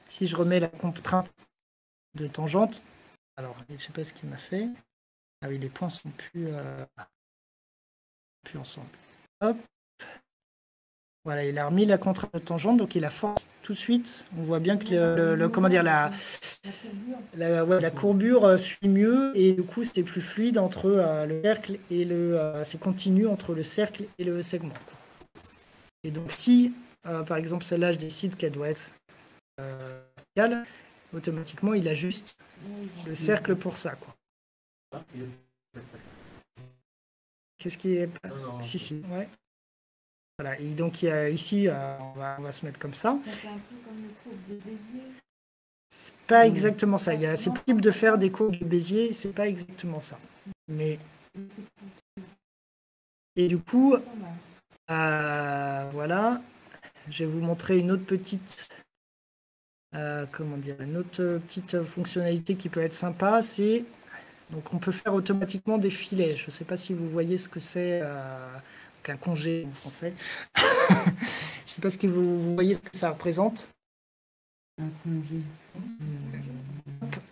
Si je remets la contrainte de tangente, alors je ne sais pas ce qu'il m'a fait. Ah oui, les points sont plus ensemble. Hop. Voilà, il a remis la contrainte de tangente, donc il a force tout de suite. On voit bien que la courbure suit mieux et du coup c'est plus fluide entre le cercle et c'est continu entre le cercle et le segment. Et donc si par exemple celle-là je décide qu'elle doit être verticale, automatiquement il ajuste le cercle pour ça, quoi. Qu'est-ce qui est Non. si, ouais. Voilà, et donc ici on va se mettre comme ça. Ça fait un peu comme le courbe de Bézier. C'est pas exactement ça. C'est possible de faire des courbes de Bézier, c'est pas exactement ça. Mais et du coup, voilà, je vais vous montrer une autre petite, une autre petite fonctionnalité qui peut être sympa. C'est donc on peut faire automatiquement des filets. Je ne sais pas si vous voyez ce que c'est qu'un congé en français. Je ne sais pas ce que vous voyez ce que ça représente. Un congé.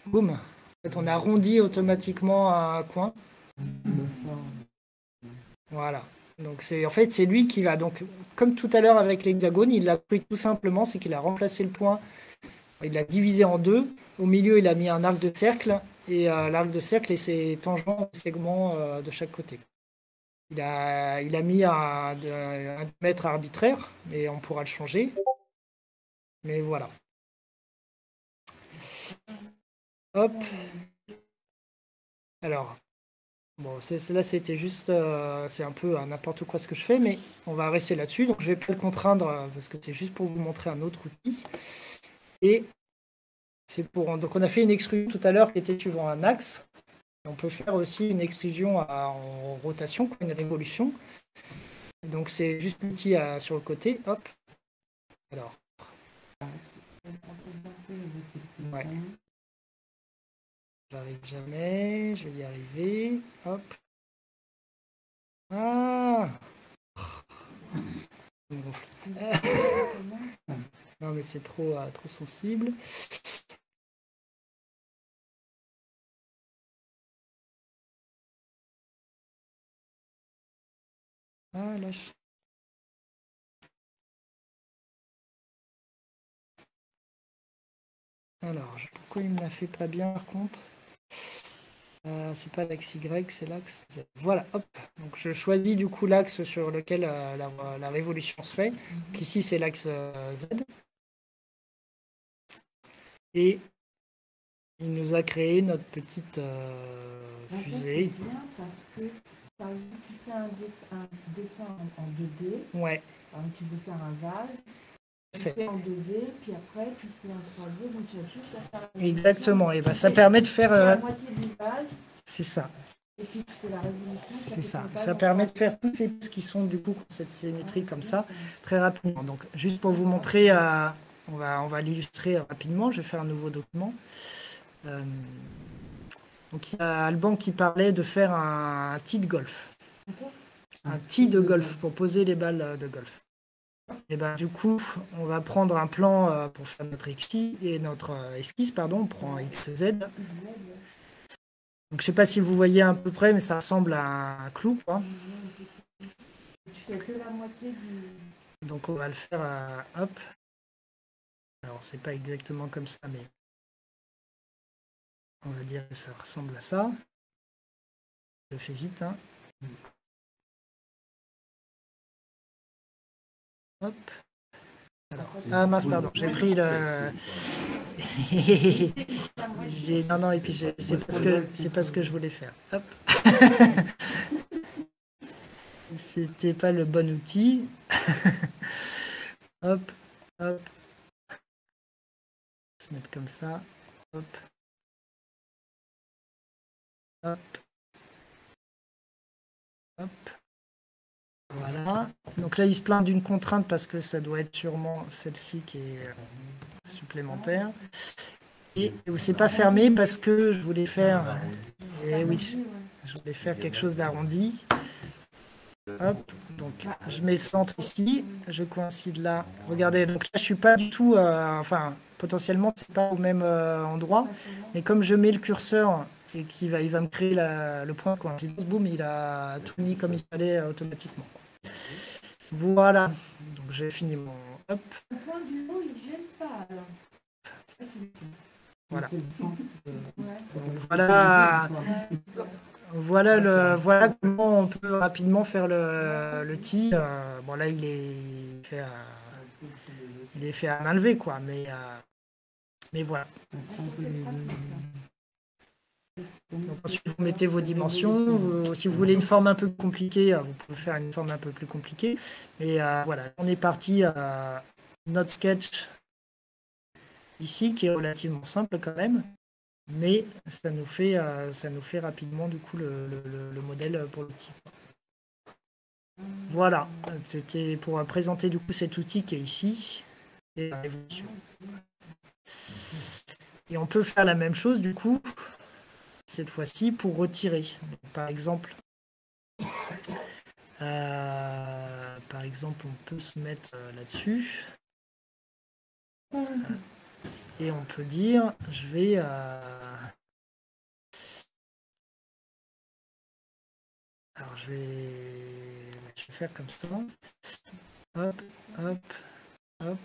Boum. En fait, on arrondit automatiquement un coin. Voilà. Donc en fait c'est lui qui va donc comme tout à l'heure avec l'hexagone, il l'a pris tout simplement, c'est qu'il a remplacé le point, il l'a divisé en deux. Au milieu il a mis un arc de cercle et l'arc de cercle et ses tangents au segment de chaque côté. Il a mis un diamètre arbitraire, mais on pourra le changer. Mais voilà. Hop. Alors, bon, là c'était juste, c'est un peu n'importe quoi ce que je fais, mais on va rester là-dessus. Donc je vais pas le contraindre parce que c'est juste pour vous montrer un autre outil. Et donc on a fait une extrusion tout à l'heure qui était suivant un axe. Et on peut faire aussi une extrusion en rotation, une révolution. Donc c'est juste l'outil sur le côté. Hop. Alors. Ouais. J'arrive jamais, je vais y arriver. Hop. Ah. Non mais c'est trop sensible. Ah lâche. Alors, pourquoi il me la fait pas bien par contre? C'est pas l'axe Y, c'est l'axe Z. Voilà, hop. Donc je choisis du coup l'axe sur lequel la révolution se fait. Donc ici c'est l'axe Z. Et il nous a créé notre petite fusée. C'est bien parce que par exemple, tu fais un dessin en 2D. Ouais. Tu veux faire un vase. Tu fais en 2D, puis après tu fais un 3D, donc tu as juste à faire la exactement, et ben ça permet de faire la moitié du vase. C'est ça. Et puis tu fais la révolution. C'est ça. Ça permet de faire toutes ces pièces qui sont du coup cette symétrie comme ça très rapidement. Donc juste pour vous montrer, on va l'illustrer rapidement. Je vais faire un nouveau document. Donc il y a Alban qui parlait de faire un tee de golf. Un tee de golf pour poser les balles de golf. Et ben du coup, on va prendre un plan pour faire notre esquisse on prend XZ. Donc je sais pas si vous voyez à peu près, mais ça ressemble à un clou, quoi. Tu fais que la moitié du. Donc on va le faire hop. Alors c'est pas exactement comme ça, mais on va dire que ça ressemble à ça. Je le fais vite, hein. Hop. Alors, ah mince, pardon, j'ai pris le. Non, et puis c'est pas ce que je voulais faire. Hop. C'était pas le bon outil. Hop, hop. Se mettre comme ça. Hop. Hop. Hop. Voilà. Donc là, il se plaint d'une contrainte parce que ça doit être sûrement celle-ci qui est supplémentaire. Et c'est pas fermé parce que je voulais faire. Et oui, je voulais faire quelque chose d'arrondi. Hop. Donc je mets le centre ici, je coïncide là. Regardez, donc là je suis pas du tout. Enfin, potentiellement c'est pas au même endroit. Mais comme je mets le curseur et il va me créer le point de coïncidence, boum, il a tout mis comme il fallait automatiquement. Voilà, donc j'ai fini mon hop. Le point du haut, il ne gêne pas alors. Voilà. C'est le centre. Voilà. Voilà comment on peut rapidement faire le tee. Bon là il est fait à main levée quoi, mais voilà. Donc, ensuite vous mettez vos dimensions. Si vous voulez une forme un peu compliquée, vous pouvez faire une forme un peu plus compliquée. Et voilà, on est parti à notre sketch ici qui est relativement simple quand même. Mais ça nous fait rapidement du coup le modèle pour l'outil. Voilà, c'était pour présenter du coup cet outil qui est ici et la révolution. Et on peut faire la même chose du coup cette fois-ci pour retirer. Par exemple, on peut se mettre là-dessus. Et on peut dire, je vais faire comme ça. Hop, hop, hop.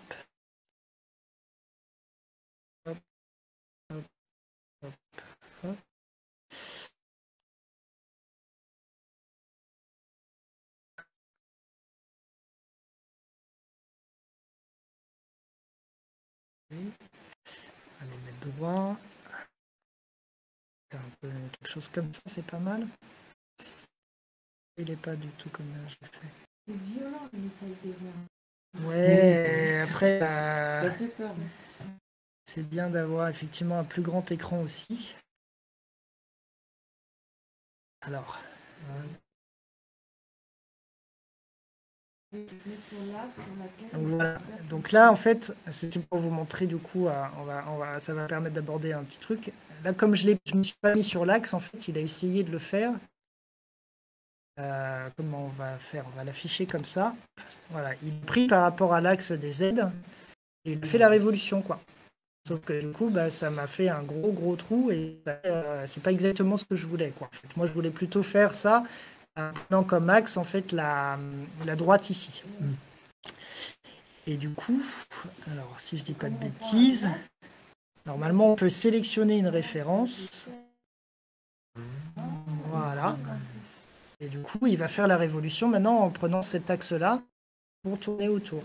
Hop, hop, hop, hop. Allez mettre droit. Faire un peu quelque chose comme ça, c'est pas mal. Il n'est pas du tout comme là, j'ai fait. C'est violent, mais ça a été bien. Ouais, après, Ça fait peur. c'est bien d'avoir effectivement un plus grand écran aussi. Alors. Voilà. Donc là, en fait, c'était pour vous montrer du coup, ça va permettre d'aborder un petit truc. Là, comme je ne me suis pas mis sur l'axe, en fait, il a essayé de le faire. Comment on va faire? On va l'afficher comme ça. Voilà, il est pris par rapport à l'axe des Z et il fait la révolution, quoi. Sauf que du coup, ça m'a fait un gros trou et c'est pas exactement ce que je voulais, quoi. En fait, moi, je voulais plutôt faire ça en prenant comme axe en fait la droite ici. Et du coup, alors si je dis pas de bêtises, normalement on peut sélectionner une référence. Voilà. Et du coup, il va faire la révolution maintenant en prenant cet axe-là pour tourner autour.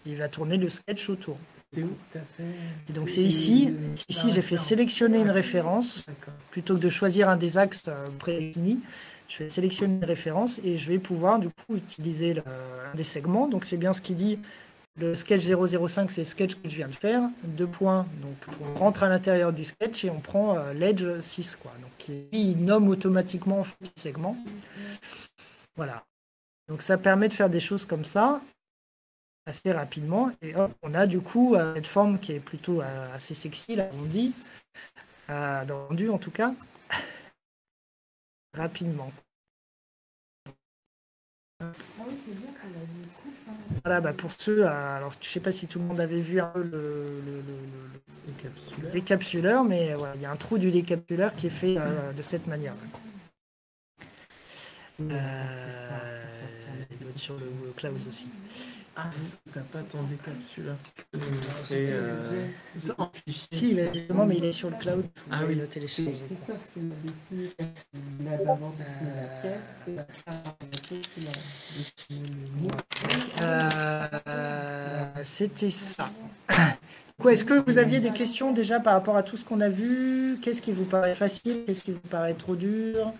Il va tourner le sketch autour. Et donc c'est ici. Ici, j'ai fait sélectionner une référence. Plutôt que de choisir un des axes prédéfinis, je vais sélectionner une référence et je vais pouvoir du coup utiliser un des segments. Donc c'est bien ce qu'il dit. Le sketch 005, c'est le sketch que je viens de faire. 2 points. Donc on rentre à l'intérieur du sketch et on prend l'edge 6, quoi. Donc il nomme automatiquement en fait, le segment. Voilà. Donc ça permet de faire des choses comme ça assez rapidement. Et hop, on a du coup cette forme qui est plutôt assez sexy, là, on dit. Rendu en tout cas. Rapidement. Voilà, pour ceux, alors je sais pas si tout le monde avait vu un peu le décapsuleur, mais voilà, il y a un trou du décapsuleur qui est fait de cette manière. Il doit être sur le cloud aussi. Ah, t'as pas ton décapsuleur. Si, justement, mais il est sur le cloud. Ah oui, le télécharger. Christophe qui l'a dessiné, il a d'abord dessiné la pièce, et après c'était ça. Est-ce que vous aviez des questions déjà par rapport à tout ce qu'on a vu? Qu'est-ce qui vous paraît facile? Qu'est-ce qui vous paraît trop dur?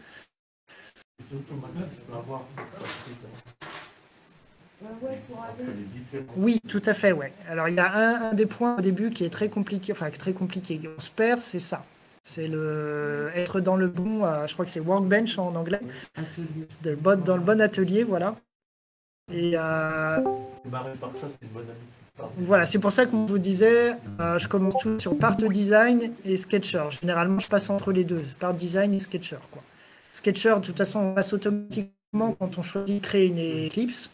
Oui, tout à fait, ouais. Alors il y a un des points au début qui est très compliqué, on se perd, c'est ça. C'est être dans le bon, je crois que c'est workbench en anglais, dans le bon atelier, voilà. Et voilà, c'est pour ça que je vous disais, je commence tout sur Part Design et Sketcher. Généralement, je passe entre les deux, Part Design et Sketcher, quoi. Sketcher, de toute façon, on passe automatiquement quand on choisit de créer une ellipse.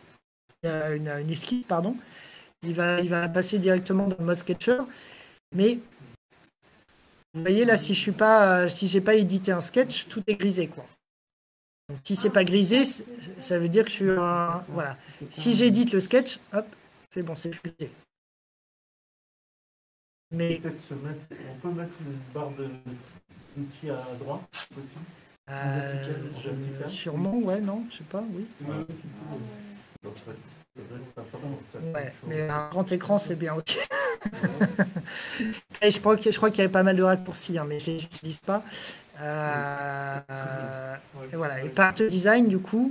Une esquisse, pardon, il va passer directement dans le mode Sketcher. Mais vous voyez là, si j'ai pas édité un sketch, tout est grisé, quoi. Donc, si c'est pas grisé, ça veut dire que je suis voilà. Si j'édite le sketch, hop, c'est bon, c'est grisé. Mais Peut-être on peut mettre une barre d'outils à droite, possible. Sûrement, ouais, non, je sais pas, oui. Donc, ça doit être sympa pour ça. Ouais, mais un grand écran, c'est bien aussi. Et je crois qu'il y avait pas mal de raccourcis, hein, mais je les utilise pas. Et voilà. Et part design, du coup,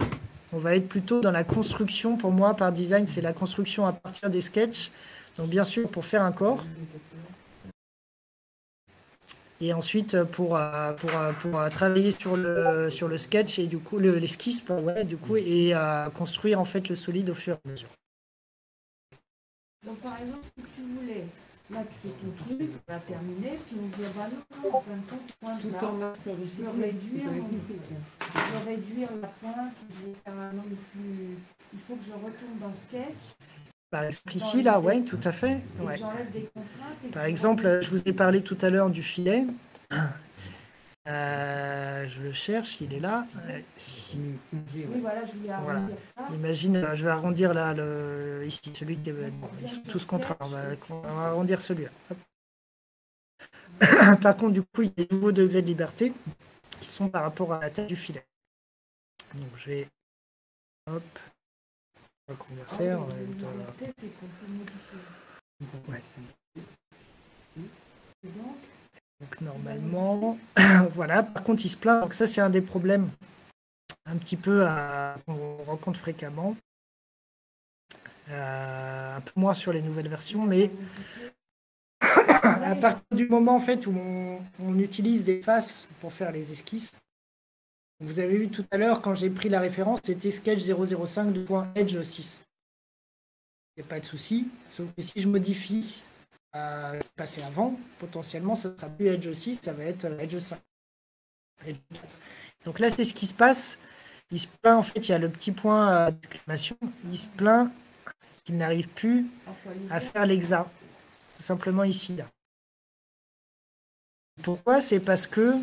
on va être plutôt dans la construction. Pour moi, part design, c'est la construction à partir des sketchs. Donc, bien sûr, pour faire un corps. Et ensuite, pour travailler sur le sketch et du coup, l'esquisse, ouais, du coup, et construire en fait le solide au fur et à mesure. Donc, par exemple, si tu voulais, là, tu fais ton truc, tu vas terminer, puis on dit, bah non, en fin de compte, pointe là, je veux réduire la pointe, je vais faire un angle plus. Il faut que je retourne dans Sketch. Par exemple, ici, là, ouais, tout à fait. Ouais. J'enlève des contraintes. Par exemple, je vous ai parlé tout à l'heure du filet. Je le cherche, il est là. Oui, voilà, je voulais arrondir ça. Imagine, je vais arrondir là, ici, celui qui est. Bon, ils sont tous contraints. On va arrondir celui-là. Par contre, du coup, il y a des nouveaux degrés de liberté qui sont par rapport à la taille du filet. Donc, je vais. Hop. On va converser. On va être, ouais. Donc normalement, voilà. Par contre, il se plaint. Donc ça, c'est un des problèmes un petit peu qu'on rencontre fréquemment. Un peu moins sur les nouvelles versions, mais à partir du moment en fait où on utilise des faces pour faire les esquisses. Vous avez vu tout à l'heure quand j'ai pris la référence, c'était sketch 005 de point edge 6. Il n'y a pas de souci, sauf que si je modifie passer avant, potentiellement ça ne sera plus edge 6, ça va être edge 5. Donc là c'est ce qui se passe. Il se plaint, en fait il y a le petit point d'exclamation, il se plaint qu'il n'arrive plus à faire l'exa, tout simplement ici. Là. Pourquoi? C'est parce que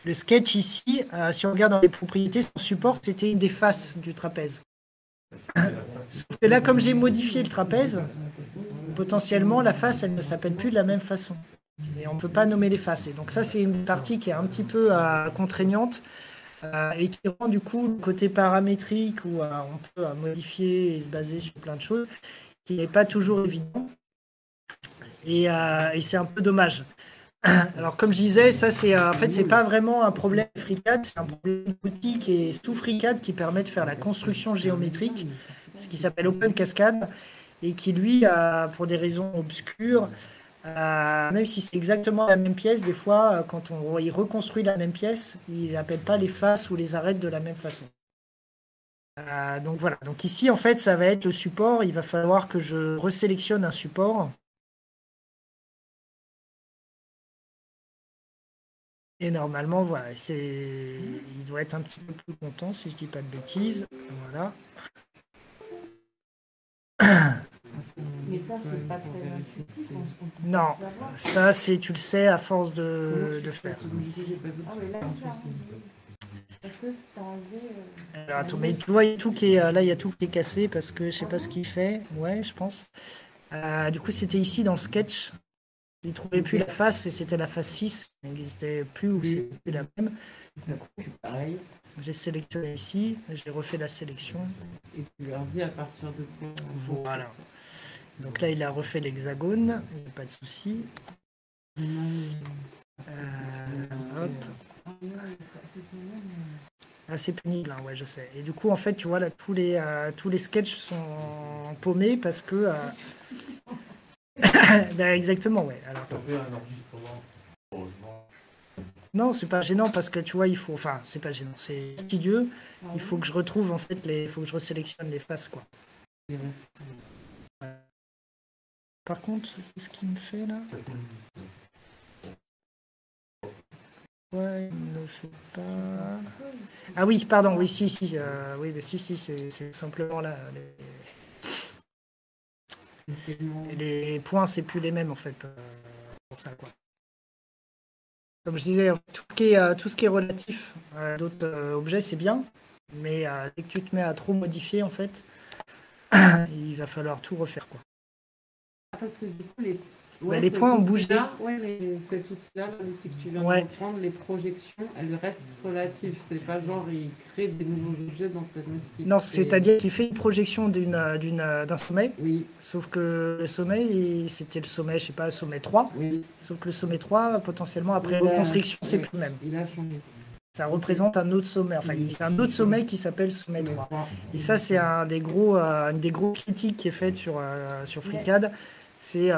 le sketch ici, si on regarde dans les propriétés, son support c'était une des faces du trapèze. Sauf que là comme j'ai modifié le trapèze, potentiellement la face elle ne s'appelle plus de la même façon. Et on ne peut pas nommer les faces. Et donc ça c'est une partie qui est un petit peu contraignante et qui rend du coup le côté paramétrique où on peut modifier et se baser sur plein de choses, qui n'est pas toujours évident. Et c'est un peu dommage. Alors comme je disais, ça c'est en fait c'est pas vraiment un problème FreeCAD, c'est un problème d'outil qui est sous FreeCAD qui permet de faire la construction géométrique, ce qui s'appelle Open Cascade, et qui lui, pour des raisons obscures, même si c'est exactement la même pièce, des fois quand il reconstruit la même pièce, il n'appelle pas les faces ou les arêtes de la même façon. Donc voilà. Donc ici en fait ça va être le support. Il va falloir que je resélectionne un support. Et normalement, voilà, il doit être un petit peu plus content si je dis pas de bêtises. Voilà. Mais ça, c'est pas très intuitif. Non, ça, tu le sais à force de faire. Ah oui, là, parce que c'est enlevé. Alors, attends, mais tu vois, il y a tout qui est, là, il y a tout qui est cassé parce que je sais pas ce qu'il fait. Ouais, je pense. Du coup, c'était ici dans le sketch. Il ne trouvait plus la face et c'était la face 6. Elle n'existait plus ou c'est plus la même. Pareil. J'ai sélectionné ici, j'ai refait la sélection. Et tu leur dis à partir de quoi? Voilà. Donc là, il a refait l'hexagone, il n'y a pas de souci. Hop. Ah, c'est pénible, hein, ouais, je sais. Et du coup, en fait, tu vois, là, tous les sketchs sont paumés parce que... ben, exactement, ouais. Alors, attends. Un enregistrement, heureusement. Non, c'est pas gênant parce que tu vois, il faut. Enfin, c'est pas gênant, c'est fastidieux. Il faut que je retrouve en fait il faut que je resélectionne les faces, quoi. Par contre, qu'est-ce qu'il me fait là? Ouais, il ne fait pas. Ah oui, pardon, oui, si, oui, mais si, c'est simplement là. Les points, c'est plus les mêmes en fait. Pour ça, quoi. Comme je disais, tout ce qui est relatif à d'autres objets, c'est bien. Mais dès que tu te mets à trop modifier, en fait, il va falloir tout refaire, quoi. parce que du coup, les les points ont bougé. Oui, mais cet outil-là, l'outil que tu viens Ouais. de prendre, les projections, elles restent relatives. C'est pas genre, il crée des nouveaux objets dans cette esquisse. Non, c'est-à-dire qu'il fait une projection d'un sommet, Oui, sauf que le sommet, c'était le sommet, je sais pas, sommet 3. oui, Sauf que le sommet 3, potentiellement, après Il a- reconstruction, c'est oui. plus le même. il a changé. Ça représente un autre sommet. Enfin, c'est un autre sommet qui s'appelle sommet 3. Et ça, c'est une des gros critiques qui est faite sur FreeCAD. C'est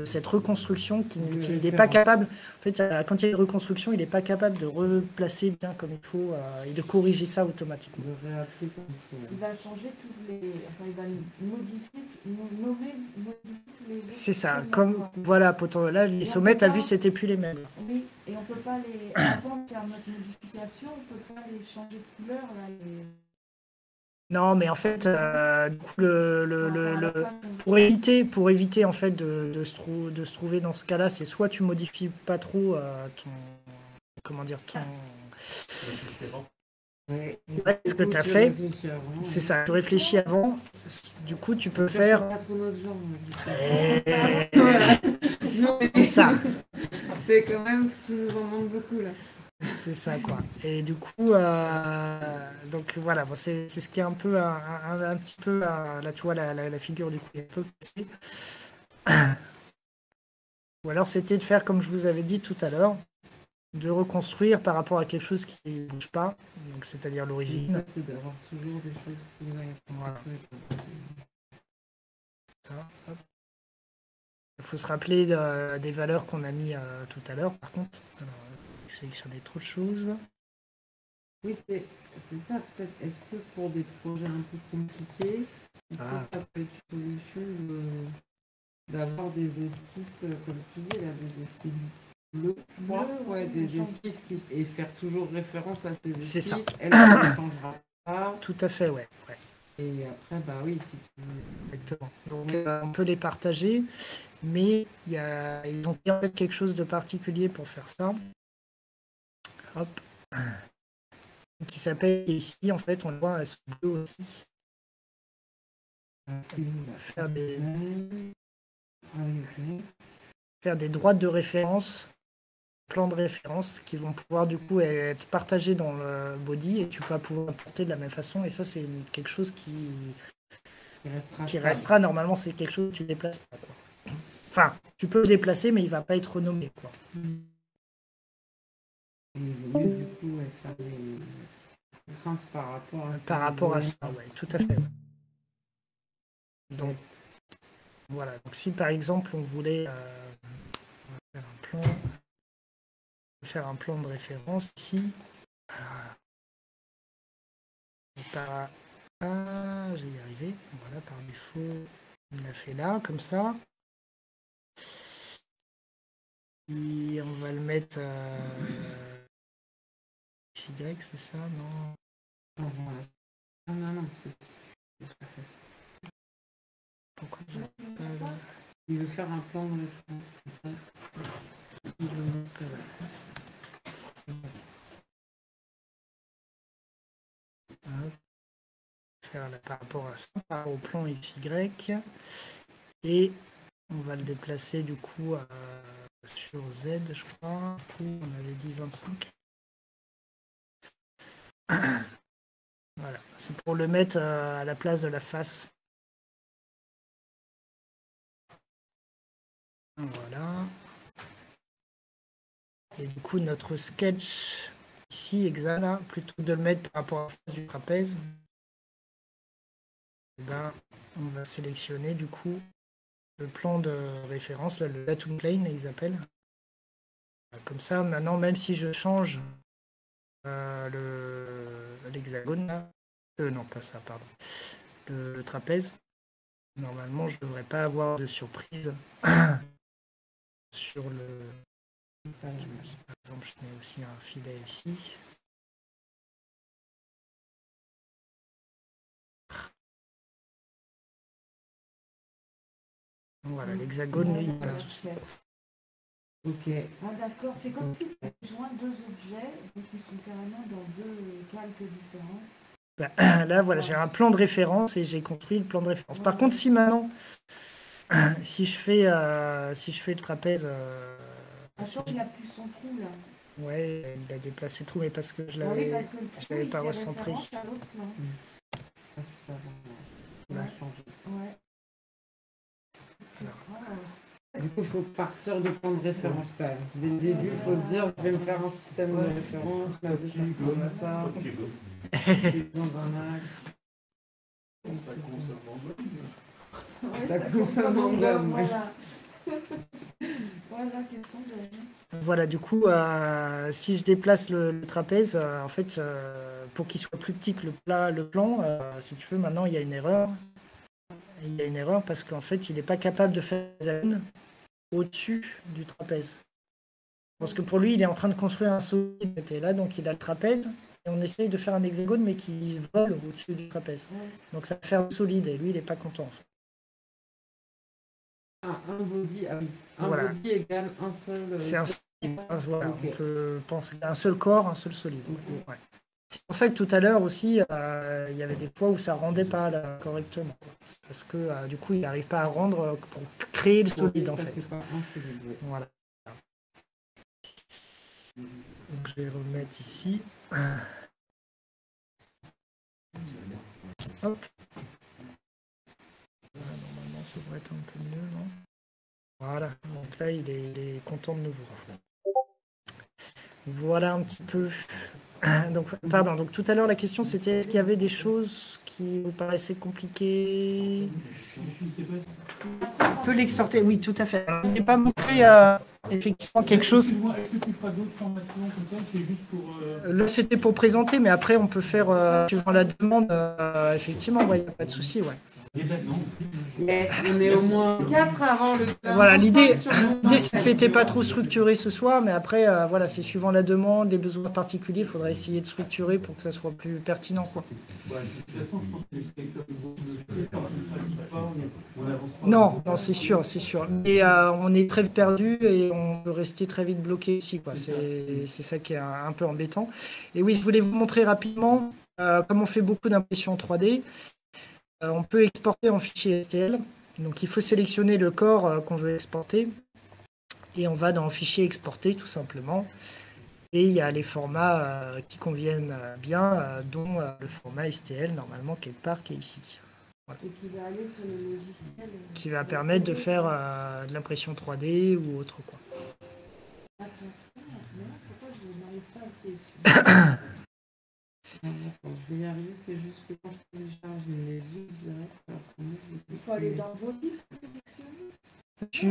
cette reconstruction qui n'est pas capable. En fait, quand il y a une reconstruction, il n'est pas capable de replacer bien comme il faut et de corriger ça automatiquement. Le réappliquer comme il faut, Il ouais. va changer tous les. Enfin, il va modifier tous les. C'est ça. tous les Comme endroits. voilà, là, les sommets, t'as vu, c'était plus les mêmes. Oui, et on peut pas les. Avant de faire notre modification, on peut pas les changer de couleur, là. Non, mais en fait, du coup, pour éviter en fait de se trouver dans ce cas-là, c'est soit tu modifies pas trop ton Ouais, ce que tu as tu fait, réfléchis avant, c'est ouais. ça. Tu réfléchis avant, du coup, tu peux Ça, faire. c'est pas trop notre genre, moi, je dis ça. Non, c'est ça. C'est quand même, tu nous en manques beaucoup là. C'est ça, quoi. Et du coup, donc voilà, bon, c'est ce qui est un peu, un petit peu, là, tu vois, la figure du coup est un peu cassée. Ou alors, c'était de faire, comme je vous avais dit tout à l'heure, de reconstruire par rapport à quelque chose qui ne bouge pas, donc c'est-à-dire l'origine. Ça, c'est d'avoir toujours des choses qui Voilà. Ça, hop. Il faut se rappeler des valeurs qu'on a mis tout à l'heure, par contre. Alors, sélectionner trop de choses. Oui, c'est ça peut-être. Est-ce que pour des projets un peu compliqués, est-ce que ça peut être une solution d'avoir des esquisses, comme tu dis, là, des esquisses bleues, je crois, ouais, des esquisses et faire toujours référence à ces esquisses. C'est ça. Elle ne changera pas. Tout à fait, ouais. Et après, bah oui, si tu veux. Exactement. Donc, on peut les partager, mais ils ont fait en fait quelque chose de particulier pour faire ça. Hop. Qui s'appelle ici, en fait, on le voit, elles sont bleues aussi. Faire des droites de référence, plans de référence qui vont pouvoir du coup être partagés dans le body et tu vas pouvoir importer de la même façon. Et ça, c'est quelque chose qui restera. Normalement, c'est quelque chose que tu déplaces pas, quoi. Enfin, tu peux le déplacer, mais il va pas être renommé, quoi. Et il vaut mieux, du coup, faire des contraintes par rapport à ça, ouais, tout à fait. Donc, voilà. Donc, si par exemple, on voulait faire un plan de référence ici, voilà. Je vais y arriver. Voilà, par défaut, on l'a fait là, comme ça. Et on va le mettre XY, c'est ça, non? Non, Pourquoi j'ai pas là? Il veut faire un plan de référence comme ça. Faire là, par rapport à ça, au plan XY. Et on va le déplacer du coup sur Z, je crois. Du coup, on avait dit 25. Voilà, c'est pour le mettre à la place de la face. Voilà. Et du coup, notre sketch ici, exact, là, plutôt que de le mettre par rapport à la face du trapèze, eh ben, on va sélectionner du coup le plan de référence, là, le datum plane, ils appellent. Comme ça, maintenant, même si je change l'hexagone, là, non, pas ça, pardon, le trapèze, normalement, je ne devrais pas avoir de surprise sur le... Par exemple, je mets aussi un filet ici. Voilà, l'hexagone, lui, il n'y a pas de souci. Ok. Ah d'accord, c'est comme si tu joins deux objets qui sont carrément dans deux calques différents. Bah, là, voilà, j'ai un plan de référence et j'ai construit le plan de référence. Par contre, si maintenant, si je fais le trapèze, Attends, il a plus son trou là. ouais, il a déplacé le trou, mais parce que je Ah oui, l'avais parce que le je trou, l'avais il pas fait recentré. référence à l'autre plan. Ah, tout à fait. On a changé. Ouais. Alors. Ah, Du coup, il faut partir de points de référence quand même. Dès le début, il faut se dire, je vais me faire un système de référence, là-dessus, ça ressemble à ça. Dans un axe. Ça consomme en mode. ouais, Ça consomme en gomme, oui. Voilà. Voilà, question de... Voilà, du coup, si je déplace le trapèze, en fait, pour qu'il soit plus petit que le plan, si tu veux, maintenant, il y a une erreur. Il y a une erreur parce qu'en fait, il n'est pas capable de faire la zone au-dessus du trapèze. Parce que pour lui, il est en train de construire un solide qui était là, donc il a le trapèze, et on essaye de faire un hexagone, mais qui vole au-dessus du trapèze. Donc ça va faire un solide, et lui, il n'est pas content, en fait. Ah, un body, ah oui. Un Voilà. body égale un seul. C'est un solide. Voilà, Ok. on peut penser à un seul corps, un seul solide. Ok. Ouais. C'est pour ça que tout à l'heure aussi, il y avait des fois où ça rendait pas là, correctement. C'est parce que du coup, il n'arrive pas à rendre pour créer le solide, en Ça fait. fait pas un solide, oui. Voilà. Donc je vais remettre ici. Hop. Normalement, ça devrait être un peu mieux, non? Voilà. Donc là, il est content de nouveau. Voilà un petit peu. Donc, pardon. Donc tout à l'heure, la question c'était est-ce qu'il y avait des choses qui vous paraissaient compliquées? Je ne sais pas si... On peut l'exporter, oui, tout à fait. Alors, je n'ai pas montré effectivement quelque chose. Excuse-moi, est-ce que tu feras d'autres formations comme ça? C'est juste pour... Là, c'était pour présenter, mais après, on peut faire, suivant la demande, effectivement, il n'y a pas de souci, ouais. Mais on est au moins 4 avant le. Voilà, l'idée, c'est que c'était pas trop structuré ce soir, mais après, voilà, c'est suivant la demande, les besoins particuliers, il faudra essayer de structurer pour que ça soit plus pertinent, quoi. Ouais, de toute façon, je pense que le secteur on avance pas. Non, non, c'est sûr, c'est sûr. Mais on est très perdu et on peut rester très vite bloqué ici, quoi. C'est ça qui est un peu embêtant. Et oui, je voulais vous montrer rapidement, comme on fait beaucoup d'impression 3D, on peut exporter en fichier STL. Donc il faut sélectionner le corps qu'on veut exporter et on va dans fichier exporter tout simplement. Et il y a les formats qui conviennent bien, dont le format STL normalement quelque part qui est ici. Voilà. Et qui va aller sur le logiciel. Qui va permettre de faire de l'impression 3D ou autre, quoi. Attends, pourquoi je n'arrive pas à essayer? Je vais y arriver, c'est juste que quand je télécharge les yeux direct, alors que moi, Il faut aller dans vos livres.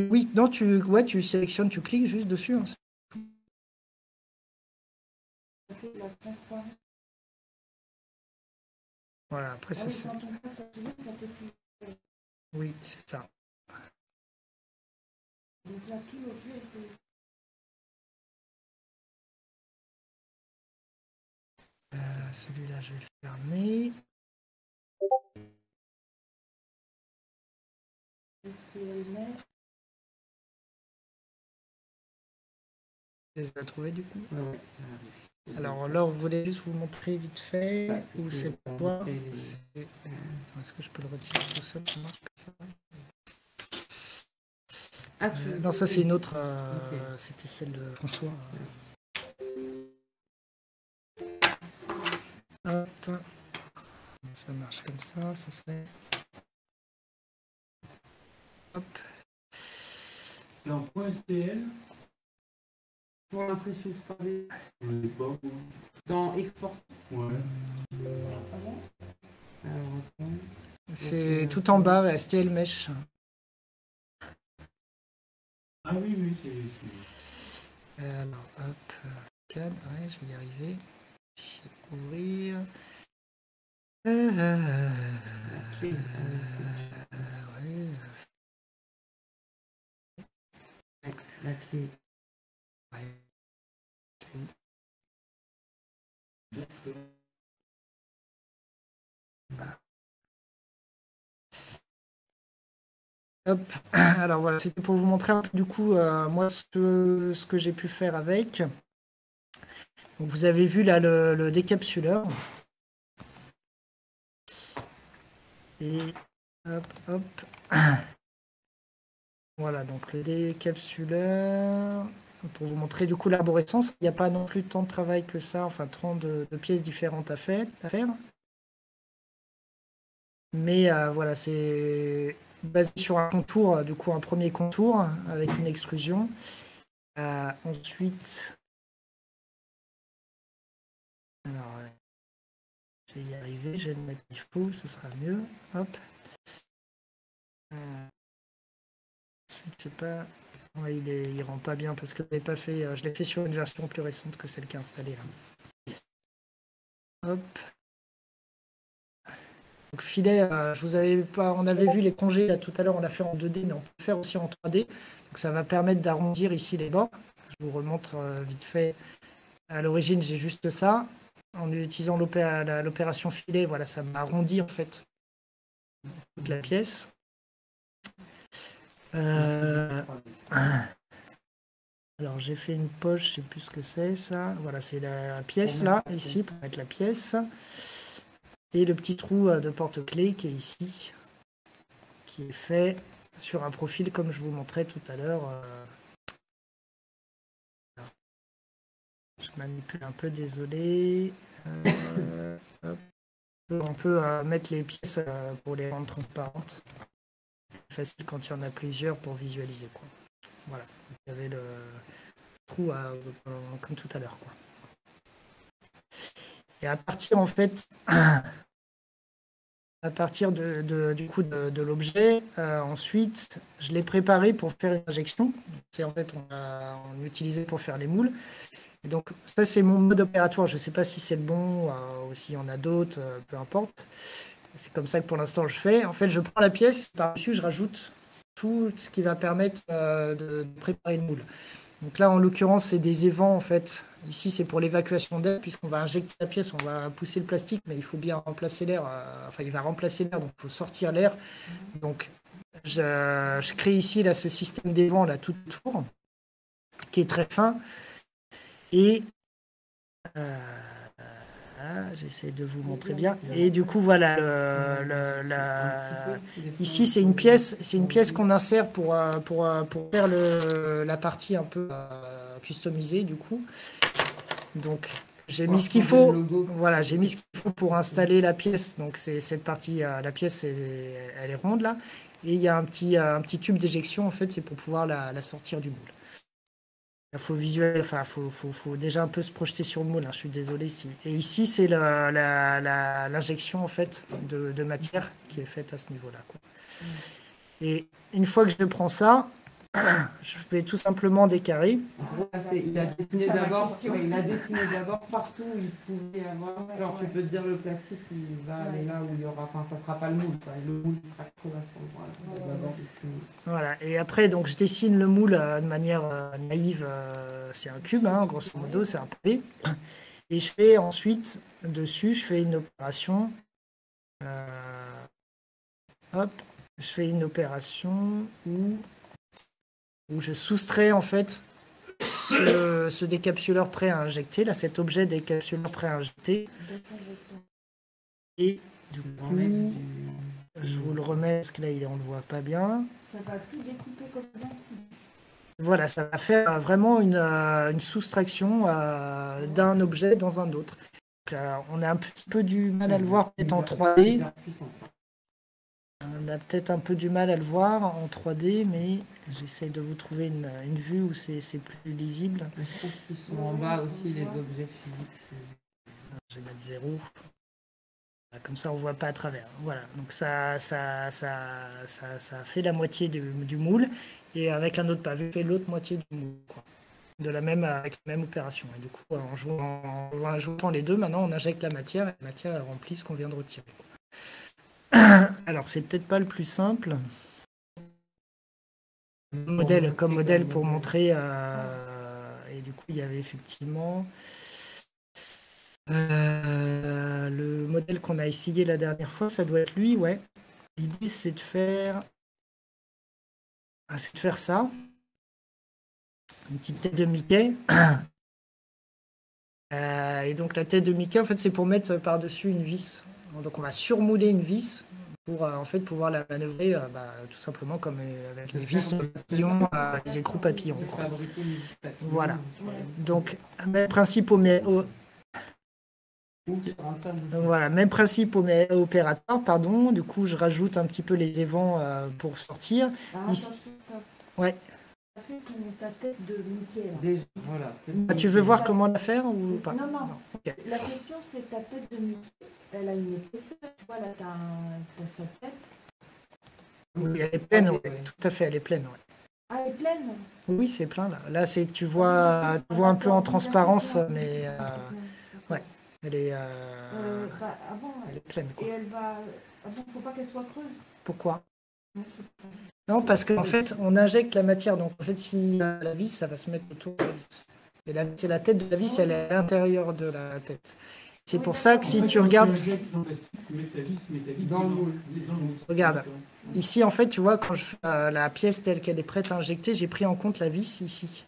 Oui, non, tu sélectionnes, tu cliques juste dessus. Hein. Ça fait de la transparence. Voilà, après Ah ça oui, c'est... quand on passe à tout, ça fait plus. Oui, c'est ça. Donc là, tout l'objet, c'est. Celui-là, je vais le fermer. Je les ai trouvés du coup. ouais. Alors là, on voulait juste vous montrer vite fait Ouais, où c'est c'est pour pourquoi. montrer les- Attends, est-ce que je peux le retirer tout seul? Ça marche comme ça. Ah, Non, ça c'est une autre. Ok. C'était celle de François. Hop. Ça marche comme ça serait. Hop. C'est un point STL. Pour l'impression 3D, Je ne l'ai pas, moi. dans export. Ouais. Alors, attends. C'est tout en bas, STL Mesh. Ah oui, oui, c'est... Alors, hop. Cadre, ouais, je vais y arriver. Ouvrir. La clé, Ouais. la clé. Ouais. C'est où? Bah. Hop. Alors voilà, c'était pour vous montrer un peu du coup moi ce que j'ai pu faire avec. Donc, vous avez vu là le décapsuleur. Et hop, hop. Voilà, donc le décapsuleur, pour vous montrer du coup l'arborescence, il n'y a pas non plus tant de travail que ça, enfin tant de pièces différentes à faire. Mais voilà, c'est basé sur un contour, du coup un premier contour avec une extrusion. Ensuite, alors, je vais y arriver, je vais le mettre il faut, ce sera mieux. Hop. Ensuite, je sais pas. Ouais, il rend pas bien parce que je l'ai pas fait. Je l'ai fait sur une version plus récente que celle qui est installée là. Hop. Donc filet, je vous avais pas, on avait vu les congés là tout à l'heure, on l'a fait en 2D, mais on peut le faire aussi en 3D. Donc ça va permettre d'arrondir ici les bords. Je vous remonte vite fait. À l'origine, j'ai juste ça. En utilisant l'opération filet, voilà, ça m'a arrondi en fait toute la pièce. Alors j'ai fait une poche, je sais plus ce que c'est ça. Voilà, c'est la pièce là, ici, pour mettre la pièce. Et le petit trou de porte-clés qui est ici, qui est fait sur un profil comme je vous montrais tout à l'heure. Je manipule un peu, désolé. On peut mettre les pièces pour les rendre transparentes. Facile quand il y en a plusieurs pour visualiser, quoi. Voilà, il y avait le trou comme tout à l'heure, quoi. Et à partir en fait, à partir du coup de l'objet, ensuite je l'ai préparé pour faire une injection. C'est en fait on utilisait pour faire les moules. Et donc ça c'est mon mode opératoire. Je ne sais pas si c'est le bon ou s'il y en a d'autres, peu importe. C'est comme ça que pour l'instant je fais. En fait, je prends la pièce, par-dessus, je rajoute tout ce qui va permettre de préparer le moule. Donc là, en l'occurrence, c'est des évents, en fait. Ici, c'est pour l'évacuation d'air, puisqu'on va injecter la pièce, on va pousser le plastique, mais il faut bien remplacer l'air. Enfin, il va remplacer l'air, donc il faut sortir l'air. Donc, je crée ici là, ce système d'évents là tout autour, qui est très fin. Et... j'essaie de vous montrer bien. Et du coup, voilà, ici c'est une pièce qu'on insère pour faire la partie un peu customisée du coup. Donc j'ai mis ce qu'il faut. Voilà, j'ai mis ce qu'il faut pour installer la pièce. Donc c'est cette partie, la pièce, elle est ronde là. Et il y a un petit tube d'éjection en fait, c'est pour pouvoir la sortir du moule. Il faut visualiser, enfin, faut déjà un peu se projeter sur le moule. Hein, je suis désolé si. Et ici, c'est l'injection en fait de matière qui est faite à ce niveau-là. Et une fois que je prends ça, je fais tout simplement des carrés. Il a dessiné d'abord partout où il pouvait avoir. Alors tu peux te dire le plastique il va aller là où il y aura. Enfin, ça sera pas le moule. Le moule sera collé à ce moment-là. Voilà. Et après, donc je dessine le moule de manière naïve. C'est un cube, hein, grosso modo, c'est un pavé. Et je fais ensuite dessus, je fais une opération. Hop, je fais une opération où je soustrais en fait ce décapsuleur prêt à injecter, là, cet objet décapsuleur prêt à injecter. Et du coup, je vous le remets parce que là, on ne le voit pas bien. Ça va tout découper comme ça. Voilà, ça va faire vraiment une soustraction d'un objet dans un autre. Donc, on a un petit peu du mal à le voir peut-être en 3D. On a peut-être un peu du mal à le voir en 3D, mais j'essaie de vous trouver une vue où c'est plus lisible. Je pense qu'ils sont en bas aussi, les objets physiques. Je vais mettre 0. Comme ça, on ne voit pas à travers. Voilà, donc ça fait la moitié du moule. Et avec un autre pavé, fait l'autre moitié du moule. Quoi. Avec la même opération. Et du coup, en ajoutant les deux, maintenant, on injecte la matière. Et la matière elle remplit ce qu'on vient de retirer. Alors, c'est peut-être pas le plus simple. Comme modèle pour montrer. Et du coup, il y avait effectivement le modèle qu'on a essayé la dernière fois. Ça doit être lui, ouais. L'idée, c'est de faire ça. Une petite tête de Mickey. Et donc, la tête de Mickey, en fait, c'est pour mettre par-dessus une vis. Donc on va surmouler une vis. pour en fait pouvoir la manœuvrer tout simplement comme avec les vis papillons, les écrous papillons. Quoi. Voilà. Donc, même principe même principe au opérateur, pardon. Du coup, je rajoute un petit peu les évents pour sortir. Ici. Ouais. Ça fait ta tête de Mickey. Là. Déjà, voilà. Tu veux voir comment la faire ou pas? Non. Okay. La question, c'est ta tête de Mickey. Elle a une épaisseur. Tu vois, là, t'as sa tête. Oui, elle est pleine, ouais. Tout à fait, elle est pleine. Ouais. Ah, elle est pleine? Oui, c'est plein là. Là, c'est que tu vois un peu en transparence, mais ouais, elle est, elle est pleine. Quoi. Et elle va. Faut pas qu'elle soit creuse. Pourquoi? Non, parce qu'en fait, on injecte la matière. Donc, en fait, si la vis, ça va se mettre autour de la vis. Et c'est la tête de la vis, elle est à l'intérieur de la tête. C'est pour ça que si tu regardes... Dans le moule. Regarde. Ici, en fait, tu vois, quand je fais la pièce telle qu'elle est prête à injecter, j'ai pris en compte la vis ici.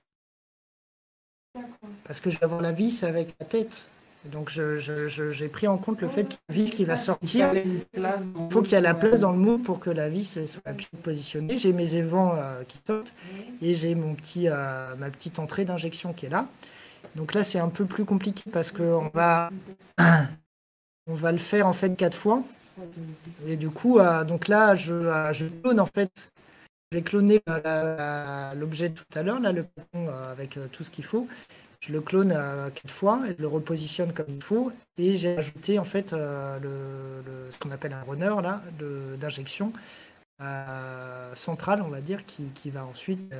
Parce que je vais avoir la vis avec la tête. Et donc, j'ai pris en compte le fait qu'il y a une vis qui va sortir. Il faut qu'il y ait la place dans le moule pour que la vis soit bien positionnée. J'ai mes évents qui sortent et j'ai ma petite entrée d'injection qui est là. Donc là, c'est un peu plus compliqué parce qu'on va le faire en fait 4 fois. Et du coup, donc là, je clone en fait. Je vais cloner l'objet de tout à l'heure, là, le papillon avec tout ce qu'il faut. Je le clone 4 fois et je le repositionne comme il faut. Et j'ai ajouté en fait ce qu'on appelle un runner là, d'injection centrale, on va dire, qui va ensuite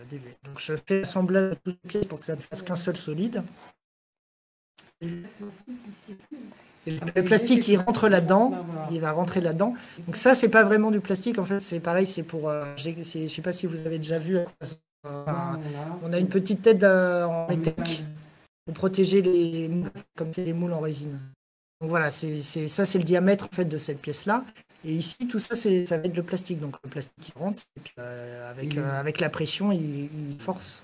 dévier. Donc je fais l'assemblage de toutes les pièces pour que ça ne fasse qu'un seul solide. Et le plastique, il rentre là-dedans, il va rentrer là-dedans. Donc ça, c'est pas vraiment du plastique, en fait, c'est pareil, c'est pour... je sais pas si vous avez déjà vu, on a une petite tête en métallique pour protéger les moules, comme c'est des moules en résine. Donc voilà, ça c'est le diamètre en fait de cette pièce-là. Et ici, tout ça, ça va être le plastique. Donc le plastique, il rentre, et puis, avec la pression, il force.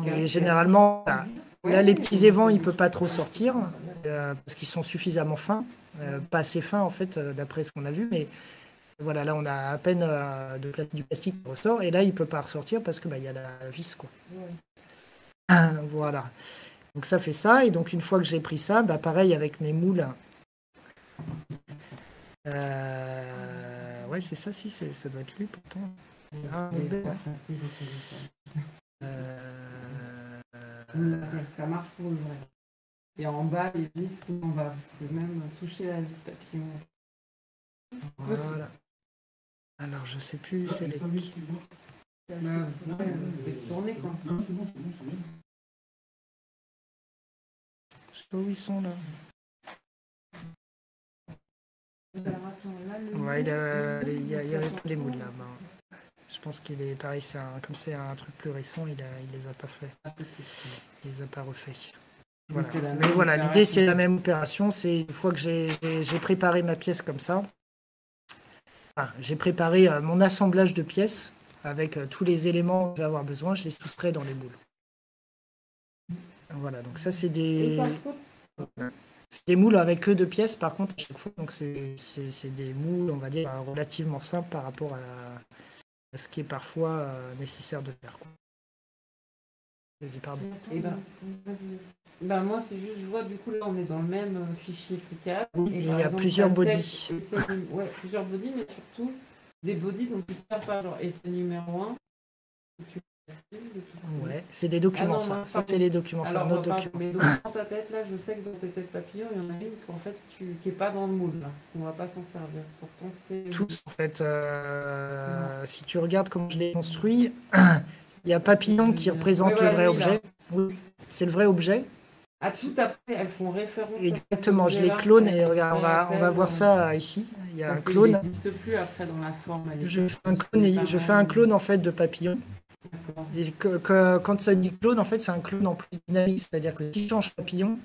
Et généralement... Là, les petits évents, il ne peut pas trop sortir parce qu'ils sont suffisamment fins, pas assez fins en fait, d'après ce qu'on a vu. Mais voilà, là, on a à peine du plastique qui ressort et là, il ne peut pas ressortir parce que il y a la vis, quoi. Voilà. Donc ça fait ça et donc une fois que j'ai pris ça, pareil avec mes moules. Ouais, c'est ça, si, ça doit être lui pourtant. Ça marche pour le vrai. Et en bas, les vis sont en bas. Vous pouvez même toucher la vis papillon. Voilà. Alors, je sais plus, c'est les... tourner quoi. Non, c'est bon. Je sais pas où ils sont là. Ouais, il y avait tous les moules là. Je pense qu'il est pareil, comme c'est un truc plus récent, il les a pas fait. Il les a pas refaits. Voilà. Mais voilà, l'idée c'est la même opération. C'est une fois que j'ai préparé ma pièce comme ça, j'ai préparé mon assemblage de pièces avec tous les éléments que je vais avoir besoin, je les soustrais dans les moules. Voilà, donc ça c'est des moules avec que 2 pièces par contre à chaque fois. Donc c'est des moules, on va dire, relativement simples par rapport à ce qui est parfois nécessaire de faire. Vas-y, pardon. Moi, c'est juste, je vois, du coup, là, on est dans le même fichier FreeCAD. Oui, il y a plusieurs bodies. Ouais, plusieurs bodies, mais surtout des bodies, donc tu ne perds pas, genre, essai numéro 1. Ouais, c'est des documents, ça c'est les documents, c'est un autre document. Mais dans ta tête, là, je sais que dans tes têtes papillons, il y en a une qu'en fait, qui n'est pas dans le moule, là. On ne va pas s'en servir. Pourtant, c'est... Tous, en fait. Si tu regardes comment je l'ai construit, il y a papillon qui représente le vrai objet. Oui, c'est le vrai objet. Ah, tout après, elles font référence. Exactement, je les clone et regarde, on va voir ça ici. Il y a un clone. Il n'existe plus après dans la forme. Je fais un clone en fait de papillon. Et quand ça dit clone, en fait, c'est un clone en plus dynamique, c'est-à-dire que si je change papillon,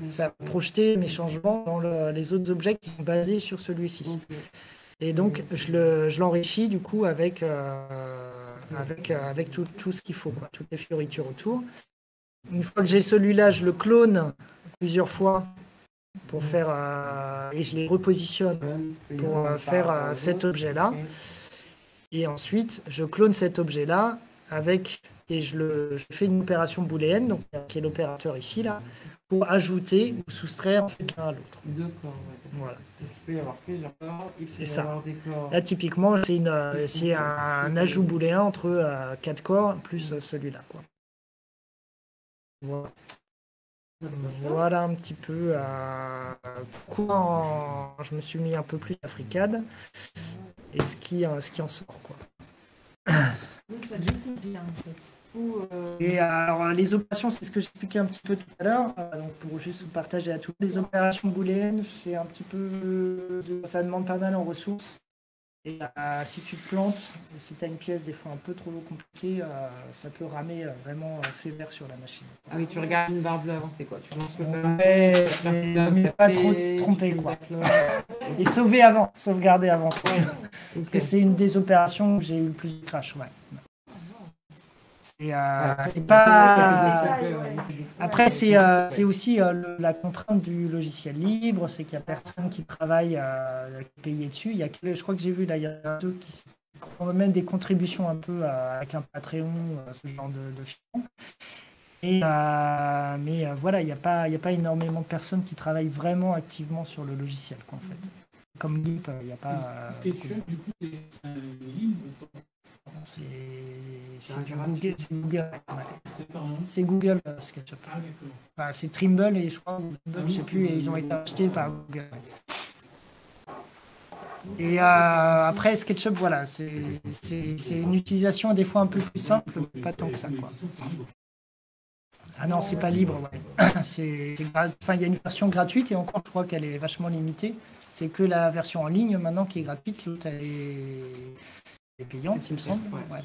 ça va projeter mes changements dans les autres objets qui sont basés sur celui-ci. Okay. Et donc, je l'enrichis du coup avec tout ce qu'il faut, quoi, toutes les fioritures autour. Une fois que j'ai celui-là, je le clone plusieurs fois pour faire et je les repositionne pour faire cet objet-là. Et ensuite, je clone cet objet-là et je fais une opération booléenne, donc qui est l'opérateur ici là, pour ajouter ou soustraire en fait l'un à l'autre. Deux corps, ouais. Voilà. Il peut y avoir plusieurs corps. C'est ça. Là, typiquement, c'est un ajout booléen entre 4 corps plus celui-là, quoi. Voilà. Voilà un petit peu pourquoi je me suis mis un peu plus à FreeCAD et ce qui en sort, quoi. Donc ça découpe bien en fait. Et alors les opérations, c'est ce que j'expliquais un petit peu tout à l'heure. Donc pour juste vous partager à tous les opérations booléennes, c'est un petit peu ça demande pas mal en ressources. Et si tu te plantes, si tu as une pièce des fois un peu trop compliquée, ça peut ramer vraiment sévère sur la machine. Ah oui, tu regardes une barre bleue avancée, quoi. Tu lances le Ouais, c'est mieux pas trop te tromper, quoi. Et sauvegarder avant. Parce que c'est une des opérations où j'ai eu le plus de crash, ouais. C'est pas. Après, c'est aussi la contrainte du logiciel libre, c'est qu'il n'y a personne qui travaille qui est payé dessus. Je crois que j'ai vu là, il y a deux qui ont même des contributions un peu avec un Patreon, ce genre de films. Mais voilà, il n'y a pas énormément de personnes qui travaillent vraiment activement sur le logiciel, quoi, en fait. Comme GIMP, il n'y a pas. SketchUp, du coup, c'est un libre ou pas? C'est du Google. C'est Google. Ouais. C'est Google SketchUp. Ah, d'accord. Enfin, c'est Trimble et je crois, je sais plus, et ils ont été achetés par Google. Et après SketchUp, voilà, c'est une utilisation des fois un peu plus simple, pas tant que ça, quoi. Ah non, c'est pas libre, ouais. Enfin, il y a une version gratuite et encore, je crois qu'elle est vachement limitée. C'est que la version en ligne maintenant qui est gratuite, l'autre elle est payante, il me semble. Ouais.